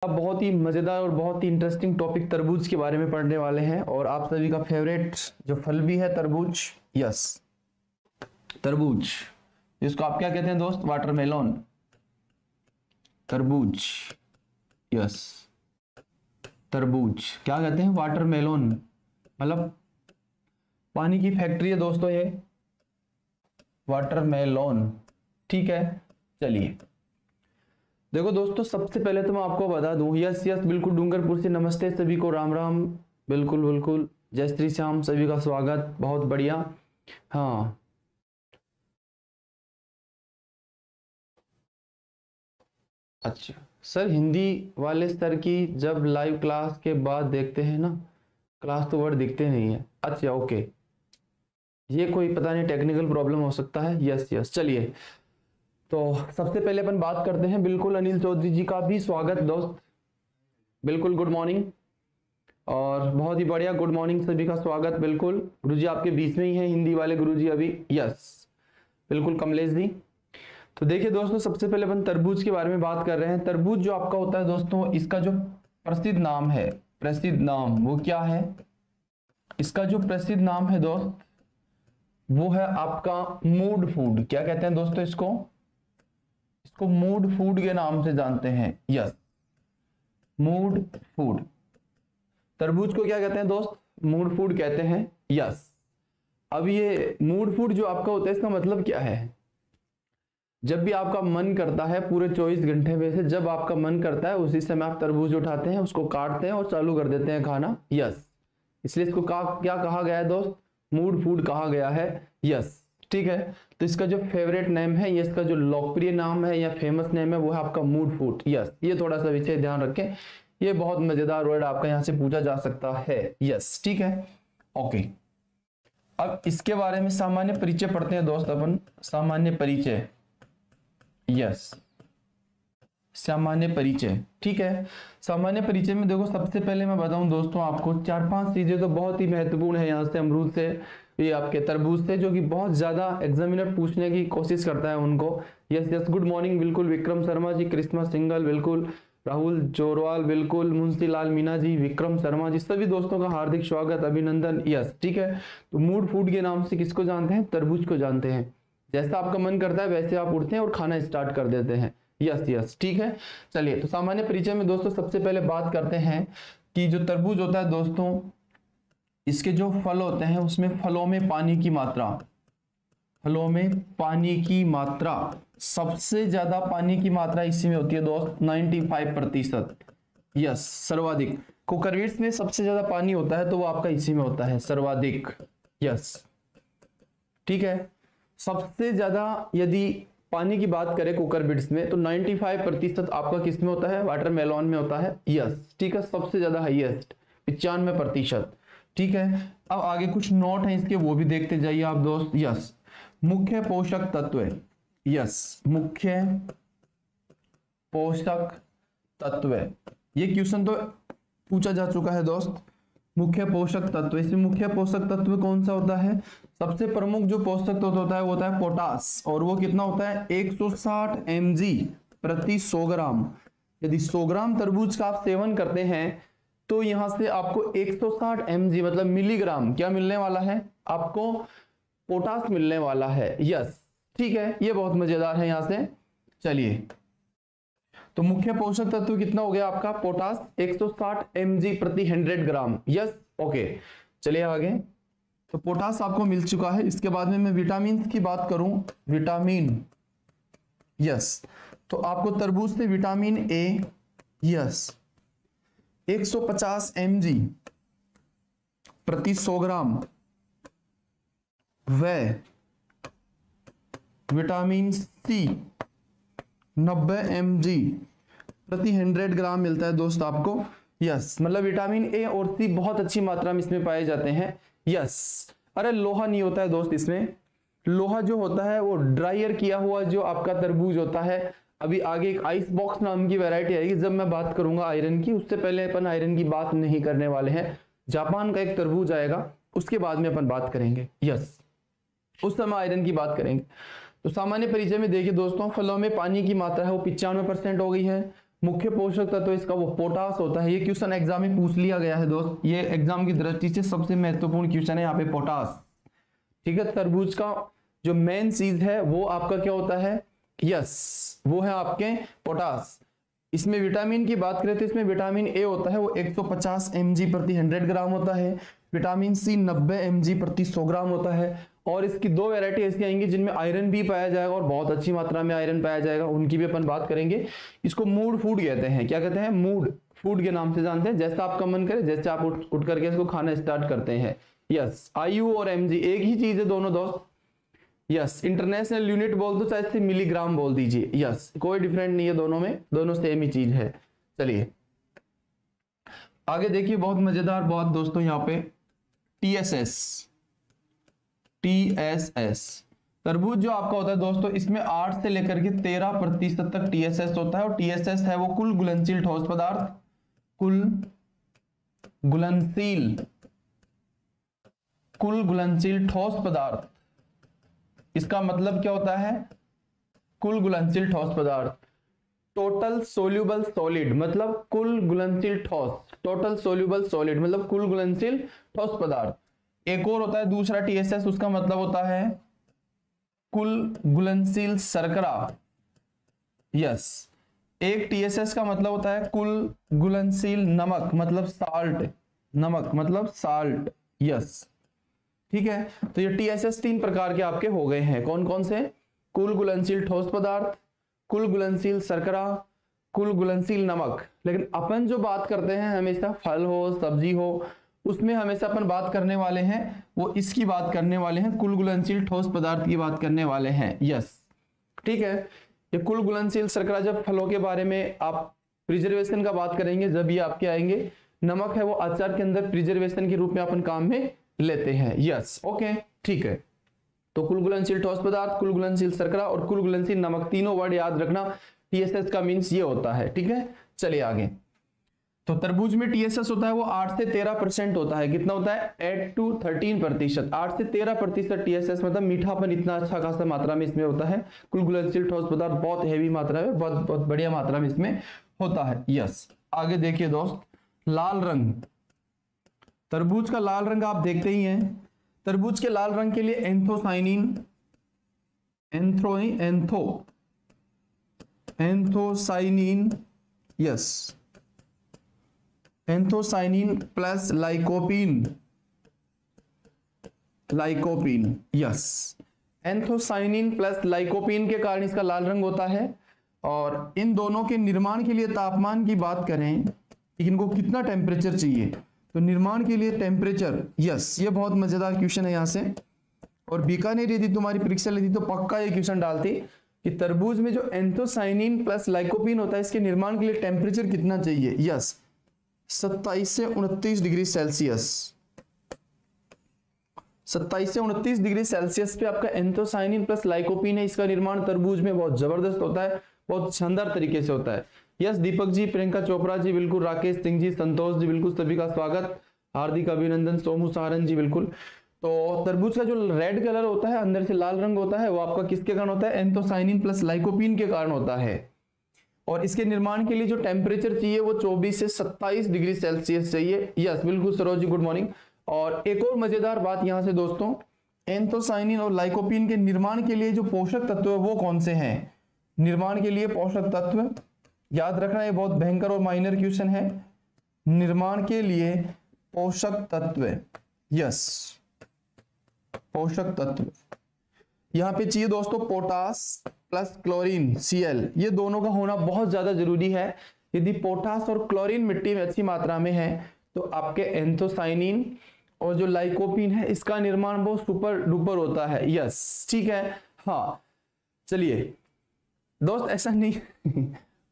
अब बहुत ही मज़ेदार और बहुत ही इंटरेस्टिंग टॉपिक तरबूज के बारे में पढ़ने वाले हैं और आप सभी का फेवरेट जो फल भी है तरबूज। यस, तरबूज, जिसको आप क्या कहते हैं दोस्त? वाटरमेलन। तरबूज, यस, तरबूज क्या कहते हैं? वाटरमेलन, मतलब पानी की फैक्ट्री है दोस्तों ये वाटरमेलन। ठीक है, चलिए देखो दोस्तों, सबसे पहले तो मैं आपको बता दूं, यस यस बिल्कुल, डूंगरपुर से नमस्ते सभी को, राम राम, बिल्कुल बिल्कुल, जय श्री श्याम, सभी का स्वागत, बहुत बढ़िया। हाँ अच्छा सर, हिंदी वाले सर की जब लाइव क्लास के बाद देखते हैं ना, क्लास तो वर्ड दिखते नहीं है। अच्छा ओके, ये कोई पता नहीं टेक्निकल प्रॉब्लम हो सकता है। यस यस, चलिए तो सबसे पहले अपन बात करते हैं। बिल्कुल अनिल चौधरी जी का भी स्वागत दोस्त, बिल्कुल गुड मॉर्निंग, और बहुत ही बढ़िया गुड मॉर्निंग, सभी का स्वागत। बिल्कुल गुरुजी आपके बीच में ही है हिंदी वाले गुरुजी अभी। यस बिल्कुल कमलेश जी। तो देखिए दोस्तों, सबसे पहले अपन तरबूज के बारे में बात कर रहे हैं। तरबूज जो आपका होता है दोस्तों, इसका जो प्रसिद्ध नाम है, प्रसिद्ध नाम वो क्या है? इसका जो प्रसिद्ध नाम है दोस्त, वो है आपका मूड फूड। क्या कहते हैं दोस्तों इसको? इसको मूड फूड के नाम से जानते हैं। यस, मूड फूड, तरबूज को क्या कहते हैं दोस्त? मूड फूड कहते हैं। यस, अब ये मूड फूड जो आपका होता है, इसका मतलब क्या है? जब भी आपका मन करता है, पूरे 24 घंटे में से जब आपका मन करता है उसी समय आप तरबूज उठाते हैं, उसको काटते हैं और चालू कर देते हैं खाना। यस, इसलिए इसको क्या कहा गया है दोस्त? मूड फूड कहा गया है। यस, ठीक है। तो इसका जो फेवरेट नेम है, ये इसका जो लोकप्रिय नाम है या फेमस नेम है, वो है आपका मूड फूड। यस, ये थोड़ा सा विषय ध्यान रखें, ये बहुत मजेदार वर्ड आपका यहाँ से पूछा जा सकता है। यस, ठीक है, ओके। अब इसके बारे में सामान्य परिचय पढ़ते हैं दोस्त अपन, सामान्य परिचय। यस, सामान्य परिचय, ठीक है। सामान्य परिचय में देखो, सबसे पहले मैं बताऊं दोस्तों आपको, 4-5 चीजें तो बहुत ही महत्वपूर्ण है यहाँ से, अमरूद से, ये आपके तरबूज से, जो कि बहुत ज्यादा एग्जामिनर पूछने की कोशिश करता है उनको। यस यस, गुड मॉर्निंग, बिल्कुल विक्रम शर्मा जी, क्रिस्मस सिंगल, बिल्कुल राहुल जोरवाल, बिल्कुल मुंशी लाल मीना जी, विक्रम शर्मा जी, सभी दोस्तों का हार्दिक स्वागत, अभिनंदन। यस, ठीक है। तो मूड फूड के नाम से किसको जानते हैं? तरबूज को जानते हैं। जैसा आपका मन करता है वैसे आप उठते हैं और खाना स्टार्ट कर देते हैं। यस यस, ठीक है। चलिए, तो सामान्य परिचय में दोस्तों सबसे पहले बात करते हैं कि जो तरबूज होता है दोस्तों, इसके जो फल होते हैं उसमें फलों में पानी की मात्रा, फलों में पानी की मात्रा, सबसे ज्यादा पानी की मात्रा इसी में होती है दोस्त, 95%। यस, सर्वाधिक। कोकोनट्स में सबसे ज्यादा पानी होता है तो वो आपका इसी में होता है, सर्वाधिक। यस, ठीक है। सबसे ज्यादा यदि पानी की बात करें कुकरबिट्स में, तो 95% आपका किस में होता है? वाटरमेलन में होता है। यस, ठीक है, सबसे ज्यादा हाईएस्ट 95%। ठीक है। अब आगे कुछ नोट है इसके, वो भी देखते जाइए आप दोस्त। यस, मुख्य पोषक तत्व, यस, मुख्य पोषक तत्व, ये क्वेश्चन तो पूछा जा चुका है दोस्त। मुख्य पोषक तत्व, इसमें मुख्य पोषक तत्व कौन सा होता है? सबसे प्रमुख जो पोषक तत्व होता है वो होता है पोटास, और वो कितना होता है? 160 mg प्रति 100 ग्राम। यदि 100 ग्राम तरबूज का आप सेवन करते हैं तो यहां से आपको 160 mg मतलब मिलीग्राम क्या मिलने वाला है? आपको पोटास मिलने वाला है। यस, ठीक है, ये बहुत मजेदार है यहाँ से। चलिए, तो मुख्य पोषक तत्व कितना हो गया आपका? पोटास 160 mg प्रति 100 ग्राम। यस, ओके, चलिए आगे। तो पोटास आपको मिल चुका है। इसके बाद में मैं विटामिन की बात करूं, विटामिन, यस, तो आपको तरबूज से विटामिन ए, यस, 150 mg प्रति 100 ग्राम, व विटामिन सी 90 mg प्रति 100 ग्राम मिलता है दोस्त आपको। यस, मतलब विटामिन ए और सी बहुत अच्छी मात्रा में इसमें पाए जाते हैं। यस, अरे लोहा नहीं होता है दोस्त इसमें, लोहा जो होता है वो ड्रायर किया हुआ जो आपका तरबूज होता है। अभी आगे एक आइस बॉक्स नाम की वैरायटी आएगी, जब मैं बात करूंगा आयरन की, उससे पहले अपन आयरन की बात नहीं करने वाले हैं। जापान का एक तरबूज आएगा, उसके बाद में अपन बात करेंगे। यस, उस समय आयरन की बात करेंगे। तो सामान्य परिचय में देखिए दोस्तों, फलों में पानी की मात्रा है वो 95% हो गई है। मुख्य पोषक तत्व इसका वो पोटास होता है। ये क्वेश्चन एग्जाम में पूछ लिया गया है दोस्त, ये एग्जाम की दृष्टि से सबसे महत्वपूर्ण क्वेश्चन है यहाँ पे पोटास। ठीक है, तरबूज का जो मेन चीज है वो आपका क्या होता है, यस वो है आपके पोटास। इसमें विटामिन की बात करें तो इसमें विटामिन ए होता है वो 150 mg प्रति 100 ग्राम होता है, विटामिन सी 90 mg प्रति 100 ग्राम होता है। और इसकी दो वैरायटी ऐसी आएंगी जिनमें आयरन भी पाया जाएगा और बहुत अच्छी मात्रा में आयरन पाया जाएगा, उनकी भी अपन बात करेंगे। इसको मूड फूड कहते हैं, क्या कहते हैं, मूड फूड के नाम से जानते हैं। जैसा आपका मन करे, जैसे आप उठ करके इसको खाना स्टार्ट करते हैं। यस, आयु और mg एक ही चीज है दोनों दोस्त। यस, इंटरनेशनल यूनिट बोल दो चाहे से मिलीग्राम बोल दीजिए, यस कोई डिफरेंट नहीं है दोनों में, दोनों सेम ही चीज है। चलिए आगे देखिए, बहुत मजेदार बात दोस्तों यहाँ पे टीएसएस। तरबूज जो आपका होता है दोस्तों, इसमें 8 से लेकर के 13% तक टीएसएस होता है। और टीएसएस है वो कुल घुलनशील ठोस पदार्थ, कुल घुलनशील ठोस पदार्थ। इसका मतलब क्या होता है, कुल घुलनशील ठोस पदार्थ। टोटल सोल्यूबल सॉलिड मतलब कुल घुलनशील ठोस, टोटल सोल्यूबल सॉलिड मतलब कुल घुलनशील ठोस पदार्थ। एक और होता है दूसरा टीएसएस, उसका मतलब होता है कुल घुलनशील शर्करा। यस, एक टीएसएस का मतलब होता है कुल घुलनशील नमक मतलब साल्ट, नमक मतलब साल्ट। यस, ठीक है। तो ये टीएसएस 3 प्रकार के आपके हो गए हैं, कौन कौन से, कुल घुलनशील ठोस पदार्थ, कुल घुलनशील शर्करा, कुल घुलनशील नमक। लेकिन अपन जो बात करते हैं हमेशा फल हो सब्जी हो, उसमें हमेशा अपन बात करने वाले हैं वो इसकी बात करने वाले हैं, कुल घुलनशील ठोस पदार्थ की बात करने वाले हैं। यस, ठीक है। ये कुल घुलनशील शर्करा जब फलों के बारे में आप प्रिजर्वेशन का बात करेंगे जब ये आपके आएंगे। नमक है वो अचार के अंदर प्रिजर्वेशन के रूप में अपन काम में लेते हैं। यस, ओके, ठीक है। तो कुल घुलनशील ठोस पदार्थ, कुल घुलनशील शर्करा और कुल घुलनशील नमक, तीनों वर्ड याद रखना। टीएसएस का मींस ये होता है, ठीक है। चलिए आगे। तो तरबूज में टीएसएस होता है वो 8 से 13% होता है। कितना होता है, 8 to 13%। 8 से 13% टीएसएस मतलब मीठापन इतना अच्छा खासा मात्रा में इसमें होता है। कुल घुलनशील ठोस पदार्थ बहुत हैवी मात्रा में, बहुत बढ़िया मात्रा में इसमें होता है। यस, आगे देखिए दोस्त, लाल रंग। तरबूज का लाल रंग आप देखते ही हैं। तरबूज के लाल रंग के लिए anthocyanin, yes, anthocyanin plus lycopene, yes, anthocyanin plus lycopene के कारण इसका लाल रंग होता है। और इन दोनों के निर्माण के लिए तापमान की बात करें, इनको कितना टेम्परेचर चाहिए, तो निर्माण के लिए टेम्परेचर, यस, ये बहुत मजेदार क्वेश्चन है यहाँ से। और बीकानेर यदि तुम्हारी परीक्षा लेती तो पक्का ये क्वेश्चन डालती कि तरबूज में जो एंथोसाइनिन प्लस लाइकोपीन होता है इसके निर्माण के लिए टेम्परेचर कितना चाहिए। यस, 27 से 29 डिग्री सेल्सियस, 27 से 29 डिग्री सेल्सियस पे आपका एंथोसाइनिन प्लस लाइकोपीन है। इसका निर्माण तरबूज में बहुत जबरदस्त होता है, बहुत शानदार तरीके से होता है। यस, दीपक जी, प्रियंका चोपड़ा जी बिल्कुल, राकेश सिंह जी, संतोष जी बिल्कुल, सभी का स्वागत, हार्दिक अभिनंदन, सोमू सहारन जी बिल्कुल। तो तरबूज का जो रेड कलर होता है, अंदर से लाल रंग होता है, वो आपका किसके कारण होता है, एंथोसाइनिन प्लस लाइकोपीन के कारण होता है। और इसके निर्माण के लिए जो टेम्परेचर चाहिए वो 24 से 27 डिग्री सेल्सियस चाहिए। यस, बिल्कुल सरोज जी, गुड मॉर्निंग। और एक और मजेदार बात यहाँ से दोस्तों, एंथोसाइनिन और लाइकोपीन के निर्माण के लिए जो पोषक तत्व है वो कौन से हैं। निर्माण के लिए पोषक तत्व याद रखना, ये बहुत भयंकर और माइनर क्वेश्चन है। निर्माण के लिए पोषक तत्व, यस, पोषक तत्व यहाँ पे चाहिए दोस्तों पोटास प्लस क्लोरीन Cl, ये दोनों का होना बहुत ज्यादा जरूरी है। यदि पोटास और क्लोरीन मिट्टी में अच्छी मात्रा में है तो आपके एंथोसाइनिन और जो लाइकोपीन है इसका निर्माण बहुत सुपर डुपर होता है। यस, ठीक है। हाँ, चलिए दोस्त, ऐसा नहीं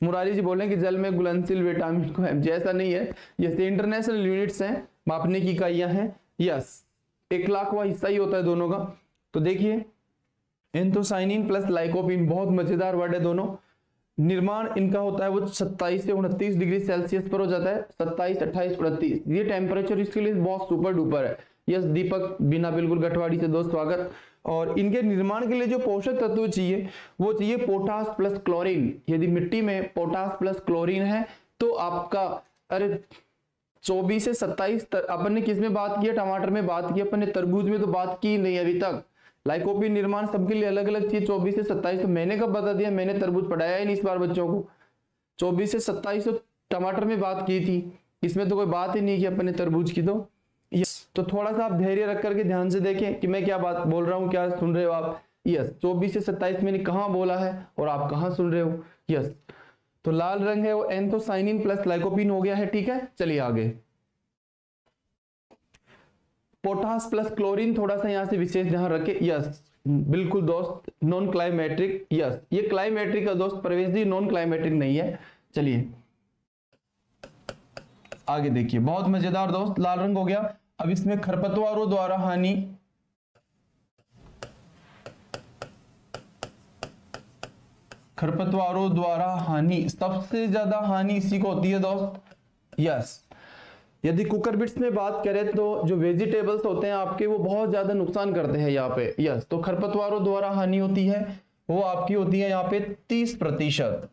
मुरारी जी बोल रहे हैं कि जल में घुलनशील विटामिन को mg, ऐसा नहीं है। ये इंटरनेशनल यूनिट्स हैं, मापने की इकाइयां हैं। यस, 1 लाखवां हिस्सा ही होता है दोनों का। तो देखिए एंथोसाइनिन प्लस लाइकोपीन, बहुत मजेदार वर्ड है दोनों। निर्माण इनका होता है वो 27 से 29 डिग्री सेल्सियस पर हो जाता है। 27, 28, 29 ये टेम्परेचर इसके लिए बहुत सुपर डुपर है। यस दीपक बीना बिल्कुल गठवाड़ी से दोस्त स्वागत। और इनके निर्माण के लिए जो पोषक तत्व चाहिए वो चाहिए पोटास प्लस क्लोरीन। यदि मिट्टी में पोटास प्लस क्लोरीन है तो आपका, अरे 24 से 27 अपन ने किस में बात की है, टमाटर में बात की, अपन ने तरबूज में तो बात की नहीं अभी तक। लाइकोपीन निर्माण सबके लिए अलग अलग चीज 24 से 27, तो मैंने कब बता दिया, मैंने तरबूज पढ़ाया ही नहीं इस बार बच्चों को। 24 से 27 तो टमाटर में बात की थी, इसमें तो कोई बात ही नहीं कि अपन ने तरबूज की। तो थोड़ा सा आप धैर्य रख करके ध्यान से देखें कि मैं क्या बात बोल रहा हूँ, क्या सुन रहे हो आप। यस 24 से 27 मैंने कहाँ बोला है और आप कहाँ सुन रहे हो। यस तो लाल रंग है वो एंथोसाइनिन प्लस लाइकोपीन हो गया है, ठीक है। चलिए आगे, पोटास प्लस क्लोरीन थोड़ा सा यहां से विशेष ध्यान रखें। यस बिल्कुल दोस्त, नॉन क्लाइमेट्रिक। यस ये क्लाइमेट्रिक का दोस्त प्रवेश जी, नॉन क्लाइमेट्रिक नहीं है। चलिए आगे देखिए, बहुत मजेदार दोस्त, लाल रंग हो गया। अब इसमें खरपतवारों द्वारा हानि, खरपतवारों द्वारा हानि, सबसे ज्यादा हानि इसी को होती है दोस्त। यस यदि कुकुरबिट्स में बात करें तो जो वेजिटेबल्स होते हैं आपके वो बहुत ज्यादा नुकसान करते हैं यहाँ पे। यस तो खरपतवारों द्वारा हानि होती है वो आपकी होती है यहाँ पे 30%,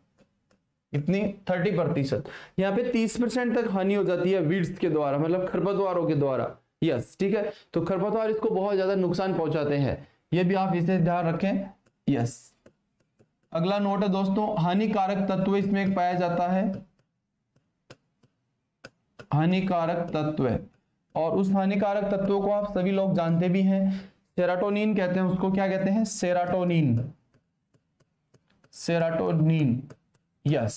इतनी 30%, यहाँ पे 30% तक हानि हो जाती है वीड्स के द्वारा, मतलब खरपतवारों के द्वारा। यस ठीक है, तो खरपतवार इसको बहुत ज्यादा नुकसान पहुंचाते हैं, ये भी आप इसे ध्यान रखें। यस अगला नोट है दोस्तों, हानिकारक तत्व इसमें एक पाया जाता है, हानिकारक तत्व, और उस हानिकारक तत्वों को आप सभी लोग जानते भी हैं, सेरोटोनिन कहते हैं उसको। क्या कहते हैं? Serotonin, serotonin. यस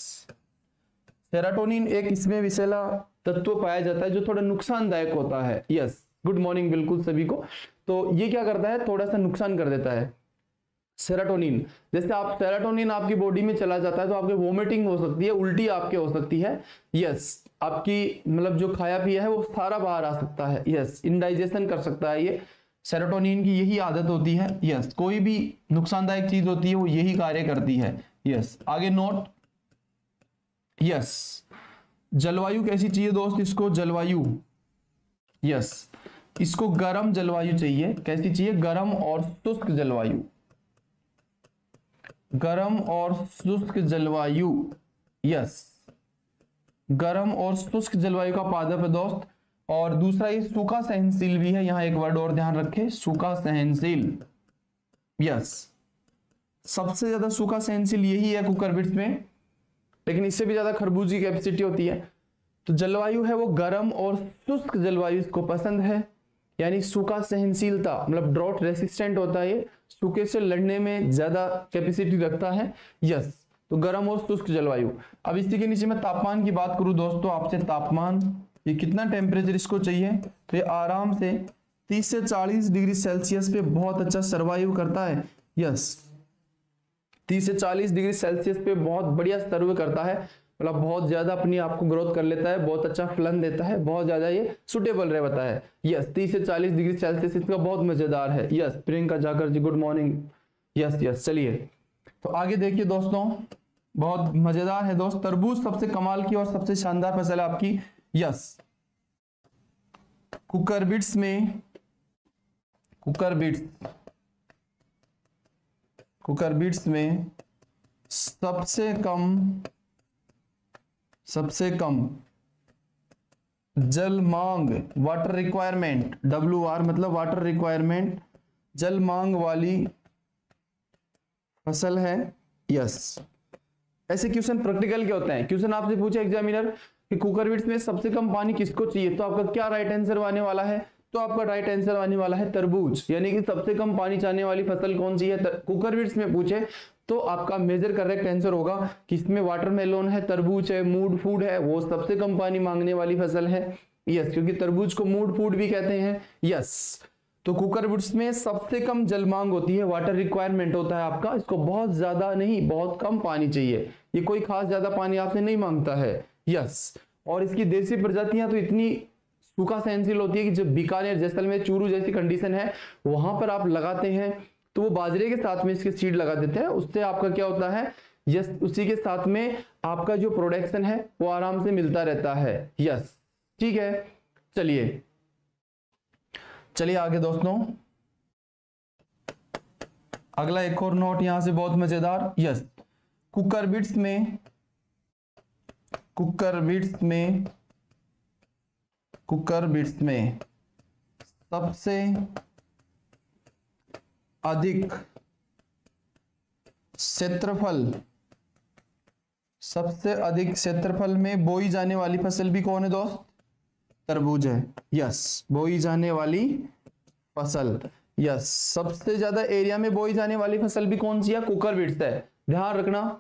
सेरोटोनिन एक इसमें विषैला तत्व पाया जाता है जो थोड़ा नुकसानदायक होता है। यस गुड मॉर्निंग बिल्कुल सभी को। तो ये क्या करता है, थोड़ा सा नुकसान कर देता है सेरोटोनिन। जैसे आप सेरोटोनिन आपकी बॉडी में चला जाता है तो आपके वोमिटिंग हो सकती है, उल्टी आपके हो सकती है। यस आपकी मतलब जो खाया पिया है वो सारा बाहर आ सकता है। यस इनडाइजेशन कर सकता है ये, सेरोटोनिन की यही आदत होती है। यस कोई भी नुकसानदायक चीज होती है वो यही कार्य करती है। यस आगे नोट। यस जलवायु कैसी चाहिए दोस्त इसको, जलवायु। यस इसको गर्म जलवायु चाहिए। कैसी चाहिए? गर्म और शुष्क जलवायु, गर्म और शुष्क जलवायु। यस गर्म और शुष्क जलवायु का पादप है दोस्त। और दूसरा ये सूखा सहनशील भी है, यहां एक वर्ड और ध्यान रखें, सूखा सहनशील। यस सबसे ज्यादा सूखा सहनशील यही है कुकुरबिट्स में, लेकिन इससे भी ज्यादा खरबूज की कैपेसिटी होती है। तो जलवायु है वो गर्म और शुष्क जलवायु इसको पसंद है, यानी सूखा सहनशीलता, मतलब ड्रॉट रेसिस्टेंट होता है ये, सूखे से लड़ने में ज्यादा कैपेसिटी रखता है। यस तो गर्म और शुष्क जलवायु। अब इसी के नीचे मैं तापमान की बात करूं दोस्तों आपसे, तापमान ये कितना टेम्परेचर इसको चाहिए, तो ये आराम से 30 से 40 डिग्री सेल्सियस पे बहुत अच्छा सर्वाइव करता है। यस 30 से 40 डिग्री सेल्सियस पे बहुत बढ़िया सर्व करता है, मतलब बहुत ज्यादा अपनी आपको ग्रोथ कर लेता है, बहुत अच्छा फलन देता है, बहुत ज्यादा ये सुटेबल रहता है। यस 30 से 40 डिग्री सेल्सियस इसका बहुत मजेदार है। यस प्रियंका जाकर जी गुड मॉर्निंग। यस यस चलिए तो आगे देखिए दोस्तों, बहुत मजेदार है दोस्त। तरबूज सबसे कमाल की और सबसे शानदार फसल है आपकी। यस कुकुरबिट्स में, कुकुरबिट्स में सबसे कम जल मांग, वाटर रिक्वायरमेंट, WR मतलब वाटर रिक्वायरमेंट, जल मांग वाली फसल है। यस ऐसे क्वेश्चन प्रैक्टिकल के होते हैं। क्वेश्चन आपसे पूछे एग्जामिनर कि कुकुरबिट्स में सबसे कम पानी किसको चाहिए, तो आपका क्या राइट आंसर आने वाला है, तो आपका राइट आंसर आने वाला है तरबूज, यानी कि सबसे कम पानी चाहने वाली फसल कौन सी है। कुकुरबिट्स में पूछे तो आपका मेजर करेक्ट आंसर होगा कि इसमें वाटरमेलोन है, तरबूज है, मूड फूड है, वो सबसे कम पानी मांगने वाली फसल है। यस क्योंकि तरबूज को मूड फूड भी कहते हैं। यस तो कुकुरबिट्स में सबसे कम जल मांग होती है, वाटर रिक्वायरमेंट होता है आपका, इसको बहुत ज्यादा नहीं बहुत कम पानी चाहिए, ये कोई खास ज्यादा पानी आपसे नहीं मांगता है। यस और इसकी देसी प्रजातियां तो इतनी सूखा सहनशील होती है कि जब बीकानेर जैसलमेर चूरू जैसी कंडीशन है वहां पर आप लगाते हैं तो वो बाजरे के साथ में इसके सीड लगा देते हैं, उससे आपका क्या होता है, यस उसी के साथ में आपका जो प्रोडक्शन है वो आराम से मिलता रहता है। यस ठीक है चलिए आगे दोस्तों, अगला एक और नोट यहां से बहुत मजेदार। यस, कुकर बिट्स में सबसे अधिक क्षेत्रफल में बोई जाने वाली फसल भी कौन है दोस्त? तरबूज है। यस, बोई जाने वाली फसल, यस, सबसे ज्यादा एरिया में बोई जाने वाली फसल भी कौन सी है? कुकर बिट्स है। ध्यान रखना,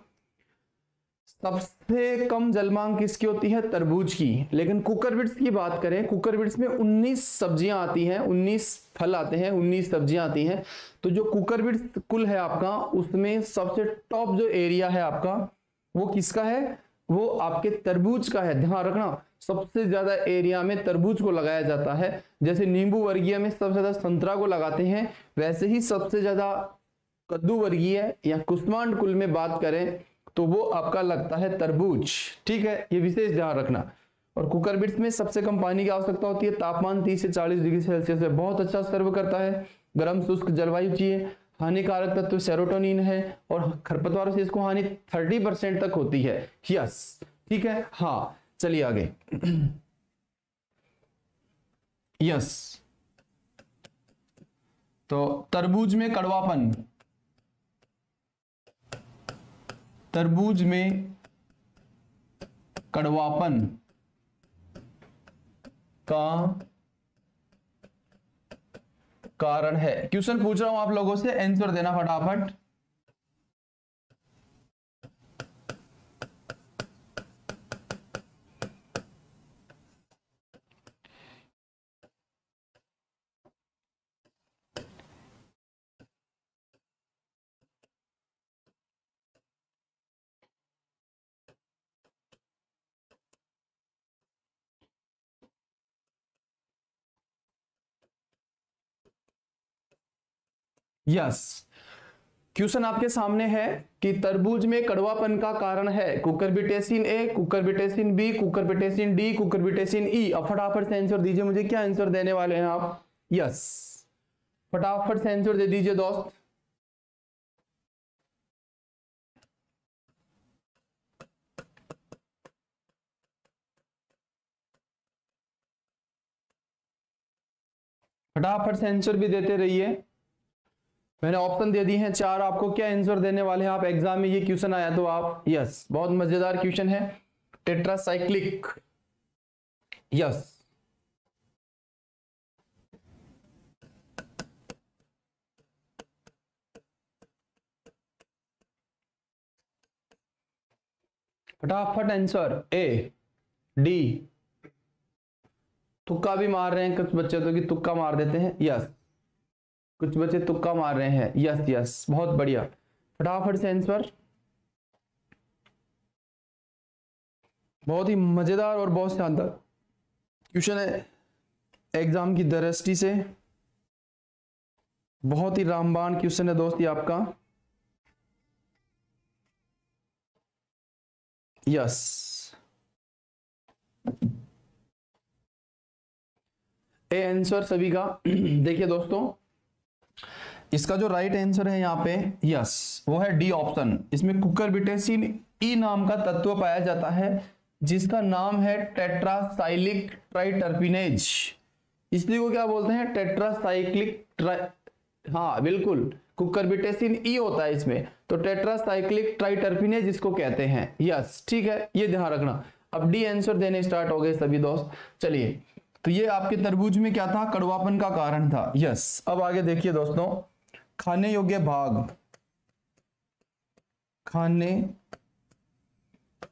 सबसे कम जलमांग किसकी होती है? तरबूज की। लेकिन कुकर बिट्स की बात करें, कुकर बिट्स में 19 सब्जियां आती हैं, 19 फल आते हैं, 19 सब्जियां आती हैं। तो जो कुकर बिट्स कुल है आपका, उसमें सबसे टॉप जो एरिया है आपका, वो किसका है? वो आपके तरबूज का है। ध्यान रखना, सबसे ज्यादा एरिया में तरबूज को लगाया जाता है। जैसे नींबू वर्गीय में सबसे ज्यादा संतरा को लगाते हैं, वैसे ही सबसे ज्यादा कद्दू वर्गीय या कुष्मांड कुल में बात करें तो वो आपका लगता है तरबूज। ठीक है, ये विशेष ध्यान रखना। और कुकर बिट्स में सबसे कम पानी की आवश्यकता होती है। तापमान 30 से 40 डिग्री सेल्सियस में बहुत अच्छा सर्व करता है। गर्म शुष्क जलवायु चाहिए। हानिकारक तत्व सेरोटोनिन है और खरपतवारों से इसको हानि 30% तक होती है। यस, ठीक है। हाँ, चलिए आगे। यस, तो तरबूज में कड़वापन का कारण है। क्वेश्चन पूछ रहा हूं आप लोगों से, आंसर देना फटाफट। यस, क्वेश्चन आपके सामने है कि तरबूज में कड़वापन का कारण है कुकुरबिटेसिन ए, कुकुरबिटेसिन बी, कुकुरबिटेसिन डी, कुकुरबिटेसिन ई। अब फटाफट से आंसर दीजिए मुझे, क्या आंसर देने वाले हैं आप? यस, फटाफट से आंसर दे दीजिए दोस्त। फटाफट से आंसर भी देते रहिए। मैंने ऑप्शन दे दी हैं 4 आपको, क्या आंसर देने वाले हैं आप? एग्जाम में ये क्वेश्चन आया तो आप, यस, बहुत मजेदार क्वेश्चन है। टेट्रासाइक्लिक, यस, फटाफट आंसर ए, डी। तुक्का भी मार रहे हैं कुछ बच्चे तो, कि तुक्का मार देते हैं। यस, कुछ बच्चे तुक्का मार रहे हैं। यस यस, बहुत बढ़िया, फटाफट से आंसर। बहुत ही मजेदार और बहुत शानदार क्वेश्चन है, एग्जाम की दृष्टि से बहुत ही रामबाण क्वेश्चन है दोस्त ये आपका। यस, ए आंसर सभी का। देखिए दोस्तों, इसका जो राइट आंसर है यहाँ पे, यस, वो है डी ऑप्शन। इसमें कुकुरबिटेसिन ई नाम का तत्व पाया जाता है, जिसका नाम है टेट्रासाइक्लिक ट्राइटर्पिनेज। इसलिए वो क्या बोलते हैं? टेट्रासाइक्लिक हाँ बिल्कुल, कुकुरबिटेसिन ई होता है इसमें, तो टेट्रासाइक्लिक ट्राइटर्पिनेज इसको कहते हैं। यस, ठीक है, ये ध्यान रखना। अब डी आंसर देने स्टार्ट हो गए सभी दोस्त। चलिए, तो ये आपके तरबूज में क्या था? कड़वापन का कारण था। यस, अब आगे देखिए दोस्तों, खाने योग्य भाग, खाने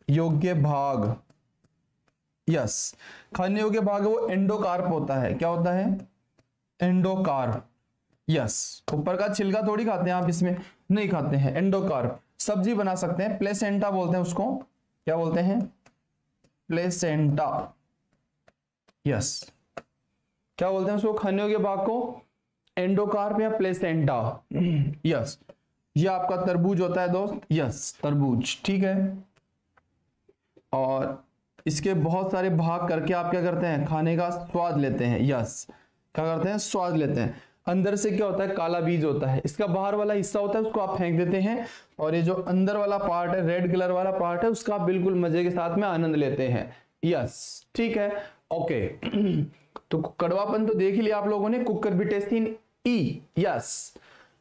योग्य भाग, यस, खाने योग्य भाग वो एंडोकार्प होता है। क्या होता है? एंडोकार्प। यस, ऊपर का छिलका थोड़ी खाते हैं आप, इसमें नहीं खाते हैं। एंडोकार्प सब्जी बना सकते हैं, प्लेसेंटा बोलते हैं उसको। क्या बोलते हैं? प्लेसेंटा। यस, क्या बोलते हैं उसको? खाने योग्य भाग को एंडोकार्प या प्लेसेंटा। यस, ये आपका तरबूज होता है दोस्त। यस, तरबूज, ठीक है। और इसके बहुत सारे भाग करके आप क्या करते हैं? खाने का स्वाद लेते हैं। यस, क्या करते हैं, स्वाद लेते हैं। अंदर से क्या होता है, काला बीज होता है, इसका बाहर वाला हिस्सा होता है उसको आप फेंक देते हैं, और ये जो अंदर वाला पार्ट है, रेड कलर वाला पार्ट है, उसका आप बिल्कुल मजे के साथ में आनंद लेते हैं। यस, ठीक है, ओके। तो कड़वापन तो देख ही लिया आप लोगों ने, कुकुरबिटेसिन ई, यस,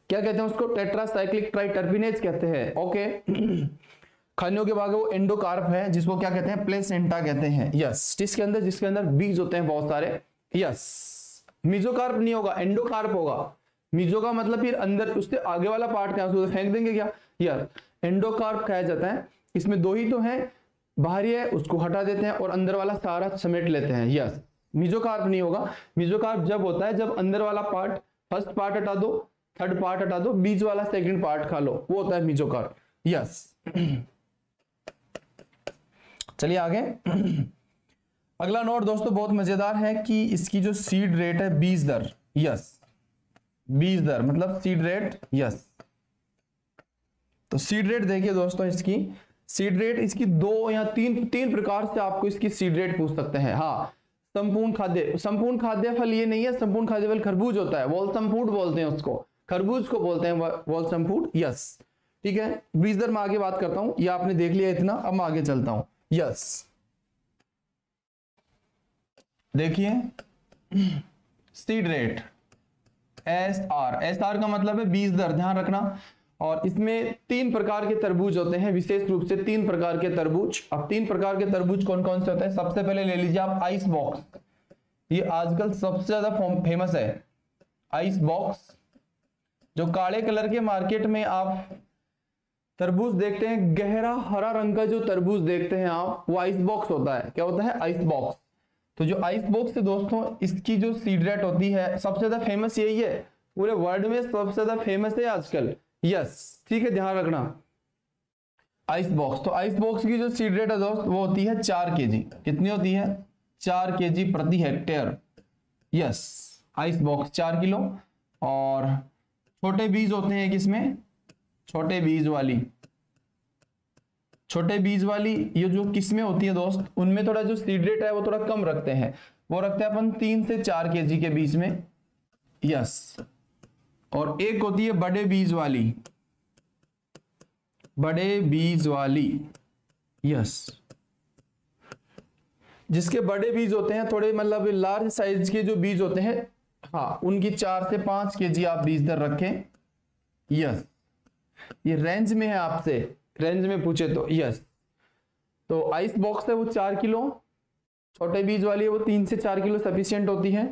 क्या कहते हैं उसको, टेट्रासाइक्लिक ट्राइटर्पिनेज कहते हैं, ओके। खानियों के भाग वो एंडोकार्प है, जिसको क्या कहते हैं, प्लेसेंटा कहते हैं, यस, जिसके अंदर बीज होते हैं बहुत सारे, यस। मीजोकार्प नहीं होगा, एंडोकार्प होगा। मीजो का मतलब फिर अंदर, उससे आगे वाला पार्ट क्या, उसको फेंक देंगे क्या, यार एंडोकार्प खाया जाता है। इसमें दो ही तो है, बाहरी है उसको हटा देते हैं और अंदर वाला सारा समेट लेते हैं, यस। मीजोकार्प नहीं होगा। मीजोकार्प जब होता है जब अंदर वाला पार्ट, फर्स्ट पार्ट हटा दो, थर्ड पार्ट हटा दो, बीच वाला सेकंड पार्ट खा लो, वो होता है मीजोकार्प, यस। चलिए आगे। अगला नोट दोस्तों बहुत मजेदार है कि इसकी जो सीड रेट है, बीज दर, यस, बीज दर मतलब सीड रेट, यस। तो सीड रेट देखिए दोस्तों, इसकी सीड रेट, इसकी दो या तीन प्रकार से आपको इसकी सीड रेट पूछ सकते हैं। हाँ, संपूर्ण खाद्य फल ये नहीं है, संपूर्ण खाद्य फल खरबूज होता है, वॉलसम फूड बोलते हैं उसको, खरबूज को बोलते हैं वॉलसम फूड, यस, ठीक है। बीज दर में आगे बात करता हूं, ये आपने देख लिया इतना, अब मैं आगे चलता हूं, यस। देखिए सीड रेट, एस आर का मतलब है बीज दर, ध्यान रखना। और इसमें तीन प्रकार के तरबूज होते हैं, विशेष रूप से तीन प्रकार के तरबूज। अब तीन प्रकार के तरबूज कौन कौन से होते हैं, सबसे पहले ले लीजिए आप आइस बॉक्स, ये आजकल सबसे ज्यादा फेमस है, आइस बॉक्स। जो काले कलर के मार्केट में आप तरबूज देखते हैं, गहरा हरा रंग का जो तरबूज देखते हैं आप, वो आइस बॉक्स होता है। क्या होता है, आइस बॉक्स। तो जो आइस बॉक्स है दोस्तों, इसकी जो सीड रेट होती है, सबसे ज्यादा फेमस यही है, पूरे वर्ल्ड में सबसे ज्यादा फेमस है आजकल, यस, ठीक है, ध्यान रखना, आइस बॉक्स। तो आइस बॉक्स की जो सीड रेट है दोस्त, वो होती है 4 kg। कितनी होती है, 4 kg प्रति hectare, yes. Ice box 4 kilo. और छोटे बीज होते हैं किसमें, छोटे बीज वाली ये जो किस्में होती है दोस्त, उनमें थोड़ा जो सीड रेट है वो थोड़ा कम रखते हैं, वो रखते हैं अपन 3 से 4 kg के बीच में, यस। और एक होती है बड़े बीज वाली, यस, जिसके बड़े बीज होते हैं, थोड़े मतलब लार्ज साइज के जो बीज होते हैं, हाँ, उनकी 4 से 5 kg आप बीज दर रखें, यस। ये रेंज में है, आपसे रेंज में पूछे तो, यस। तो आइस बॉक्स है वो 4 किलो, छोटे बीज वाली है वो 3 से 4 किलो सफिशिएंट होती है।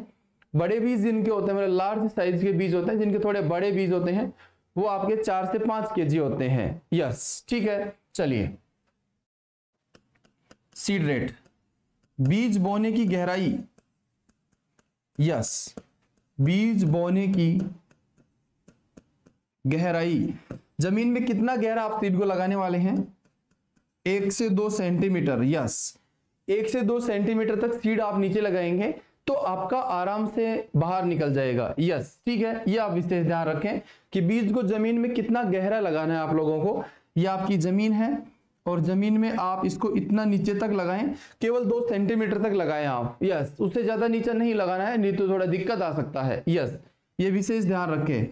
बड़े बीज जिनके होते हैं, मतलब लार्ज साइज के बीज होते हैं, जिनके थोड़े बड़े बीज होते हैं, वो आपके 4 से 5 kg होते हैं, यस, ठीक है। चलिए, सीड रेट, बीज बोने की गहराई, यस, बीज बोने की गहराई, जमीन में कितना गहरा आप सीड को लगाने वाले हैं, 1 से 2 सेंटीमीटर, यस। 1 से 2 सेंटीमीटर तक सीड आप नीचे लगाएंगे तो आपका आराम से बाहर निकल जाएगा, यस, ठीक है। ये आप विशेष ध्यान रखें कि बीज को जमीन में कितना गहरा लगाना है आप लोगों को। ये आपकी जमीन है और जमीन में आप इसको इतना नीचे तक लगाएं, केवल 2 सेंटीमीटर तक लगाएं आप, यस, उससे ज्यादा नीचे नहीं लगाना है, नहीं तो थोड़ा दिक्कत आ सकता है, यस। ये विशेष ध्यान रखें,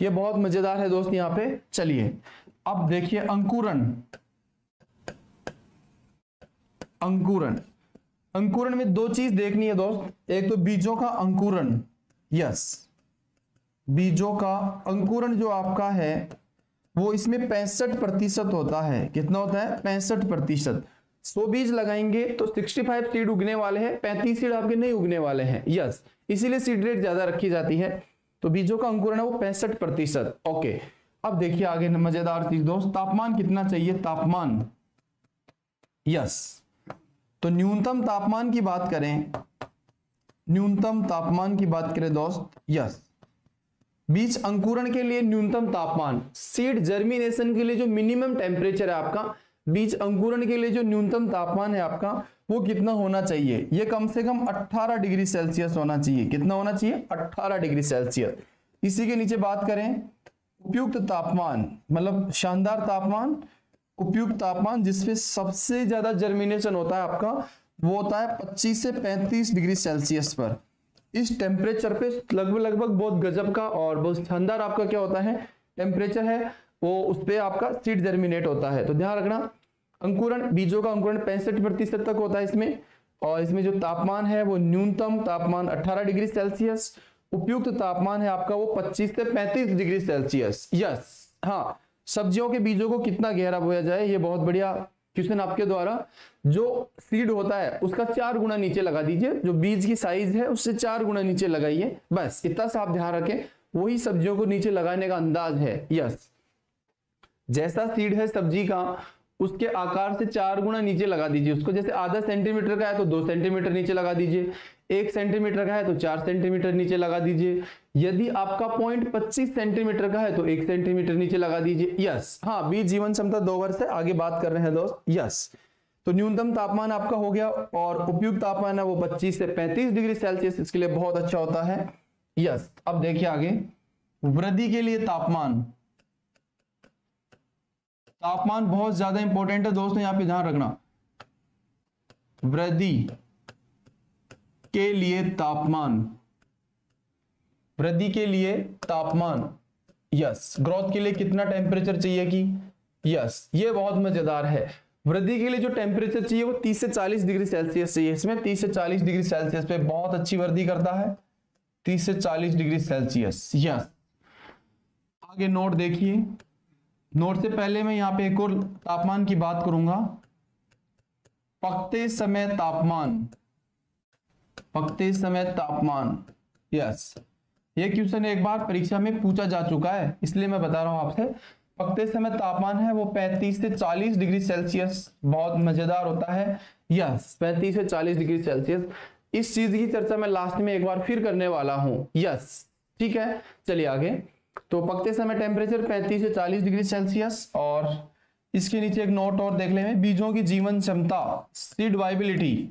ये बहुत मजेदार है दोस्त यहाँ पे। चलिए अब देखिए अंकुरण में 2 चीज देखनी है दोस्त, एक तो बीजों का अंकुरण, यस, बीजों का अंकुरण जो आपका है वो इसमें 65% होता है। कितना होता है, 65%। 100 बीज लगाएंगे तो 65 सीड उगने वाले हैं, 35 सीड आपके नहीं उगने वाले हैं, यस, इसीलिए सीड रेट ज्यादा रखी जाती है। तो बीजों का अंकुरण है वो 65%, ओके। अब देखिए आगे मजेदार चीज दोस्त, तापमान कितना चाहिए, तापमान, यस। तो न्यूनतम तापमान की बात करें दोस्त, यस, बीज अंकुरण के लिए न्यूनतम तापमान, सीड जर्मिनेशन के लिए जो मिनिमम टेम्परेचर है आपका, बीज अंकुरण के लिए जो न्यूनतम तापमान है आपका, वो कितना होना चाहिए, ये कम से कम 18 डिग्री सेल्सियस होना चाहिए। कितना होना चाहिए, 18 डिग्री सेल्सियस। इसी के नीचे बात करें उपयुक्त तापमान, मतलब शानदार तापमान, उपयुक्त तापमान जिसपे सबसे ज्यादा जर्मिनेशन होता है आपका, वो होता है 25 से 35 डिग्री सेल्सियस पर। इस टेम्परेचर पे लगभग बहुत गजब का और बहुत शानदार आपका क्या होता है टेम्परेचर है, वो उस पे आपका सीड जर्मिनेट होता है। तो ध्यान रखना, अंकुरण, बीजों का अंकुरण 65% तक होता है इसमें, और इसमें जो तापमान है वो न्यूनतम तापमान 18 डिग्री सेल्सियस, उपयुक्त तापमान है आपका वो 25 से 35 डिग्री सेल्सियस। यस, हाँ, सब्जियों के बीजों को कितना गहरा बोया जाए, ये बहुत बढ़िया क्वेश्चन आपके द्वारा। जो सीड होता है उसका 4 गुना नीचे लगा दीजिए, जो बीज की साइज है उससे 4 गुना नीचे लगाइए, बस इतना सा आप ध्यान रखें, वही सब्जियों को नीचे लगाने का अंदाज है। यस, जैसा सीड है सब्जी का उसके आकार से 4 गुना नीचे लगा दीजिए उसको। जैसे आधा सेंटीमीटर का है तो 2 सेंटीमीटर नीचे लगा दीजिए, 1 सेंटीमीटर का है तो 4 सेंटीमीटर नीचे लगा दीजिए, यदि आपका पॉइंट 25 सेंटीमीटर का है तो 1 सेंटीमीटर नीचे लगा दीजिए। यस, हाँ, बीज जीवन क्षमता 2 वर्ष है, आगे बात कर रहे हैं दोस्त। यस, तो न्यूनतम तापमान आपका हो गया और उपयुक्त तापमान है वो 25 से 35 डिग्री सेल्सियस, इसके लिए बहुत अच्छा होता है। यस, अब देखिए आगे, वृद्धि के लिए तापमान, तापमान बहुत ज्यादा इंपॉर्टेंट है दोस्तों, यहां पे ध्यान रखना। वृद्धि के लिए तापमान, वृद्धि के लिए तापमान, यस, ग्रोथ के लिए कितना टेम्परेचर चाहिए कि, यस, ये बहुत मजेदार है। वृद्धि के लिए जो टेम्परेचर चाहिए वो 30 से 40 डिग्री सेल्सियस चाहिए। इसमें 30 से 40 डिग्री सेल्सियस पे बहुत अच्छी वृद्धि करता है, 30 से 40 डिग्री सेल्सियस। यस, आगे नोट देखिए, नोट से पहले मैं यहाँ पे एक और तापमान की बात करूंगा, पकते समय तापमान, पकते समय तापमान। यस, ये क्वेश्चन एक बार परीक्षा में पूछा जा चुका है, इसलिए मैं बता रहा हूं आपसे। पकते समय तापमान है वो 35 से 40 डिग्री सेल्सियस, बहुत मजेदार होता है। यस, 35 से 40 डिग्री सेल्सियस, इस चीज की चर्चा मैं लास्ट में एक बार फिर करने वाला हूं। यस, ठीक है, चलिए आगे। तो पकते समय टेम्परेचर 35 से 40 डिग्री सेल्सियस, और इसके नीचे एक नोट और देख लें, बीजों की जीवन क्षमता, सीड वाइबिलिटी,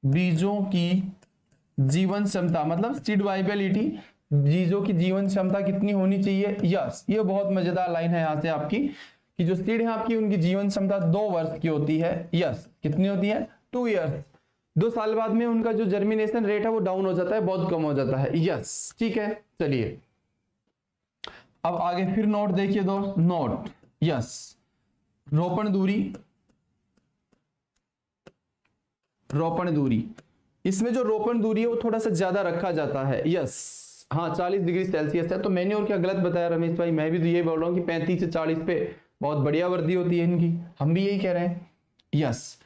बीजों की जीवन क्षमता मतलब सीड वाइबिलिटी, बीजों की जीवन क्षमता कितनी होनी चाहिए। यस, ये बहुत मजेदार लाइन है यहाँ से आपकी, कि जो सीड है आपकी उनकी जीवन क्षमता 2 वर्ष की होती है। यस, कितनी होती है, 2 ईयर्स। 2 साल बाद में उनका जो जर्मिनेशन रेट है वो डाउन हो जाता है, बहुत कम हो जाता है। यस, ठीक है, चलिए अब आगे फिर नोट देखिए दोस्त, नोट। यस, रोपण दूरी, रोपण दूरी, इसमें जो रोपण दूरी है वो थोड़ा सा ज्यादा रखा जाता है। यस, हाँ, 40 डिग्री सेल्सियस है। तो मैंने और क्या गलत बताया रमेश भाई, मैं भी तो यही बोल रहा हूँ कि 35 से 40 पे बहुत बढ़िया वृद्धि होती है इनकी, हम भी यही कह रहे हैं। यस,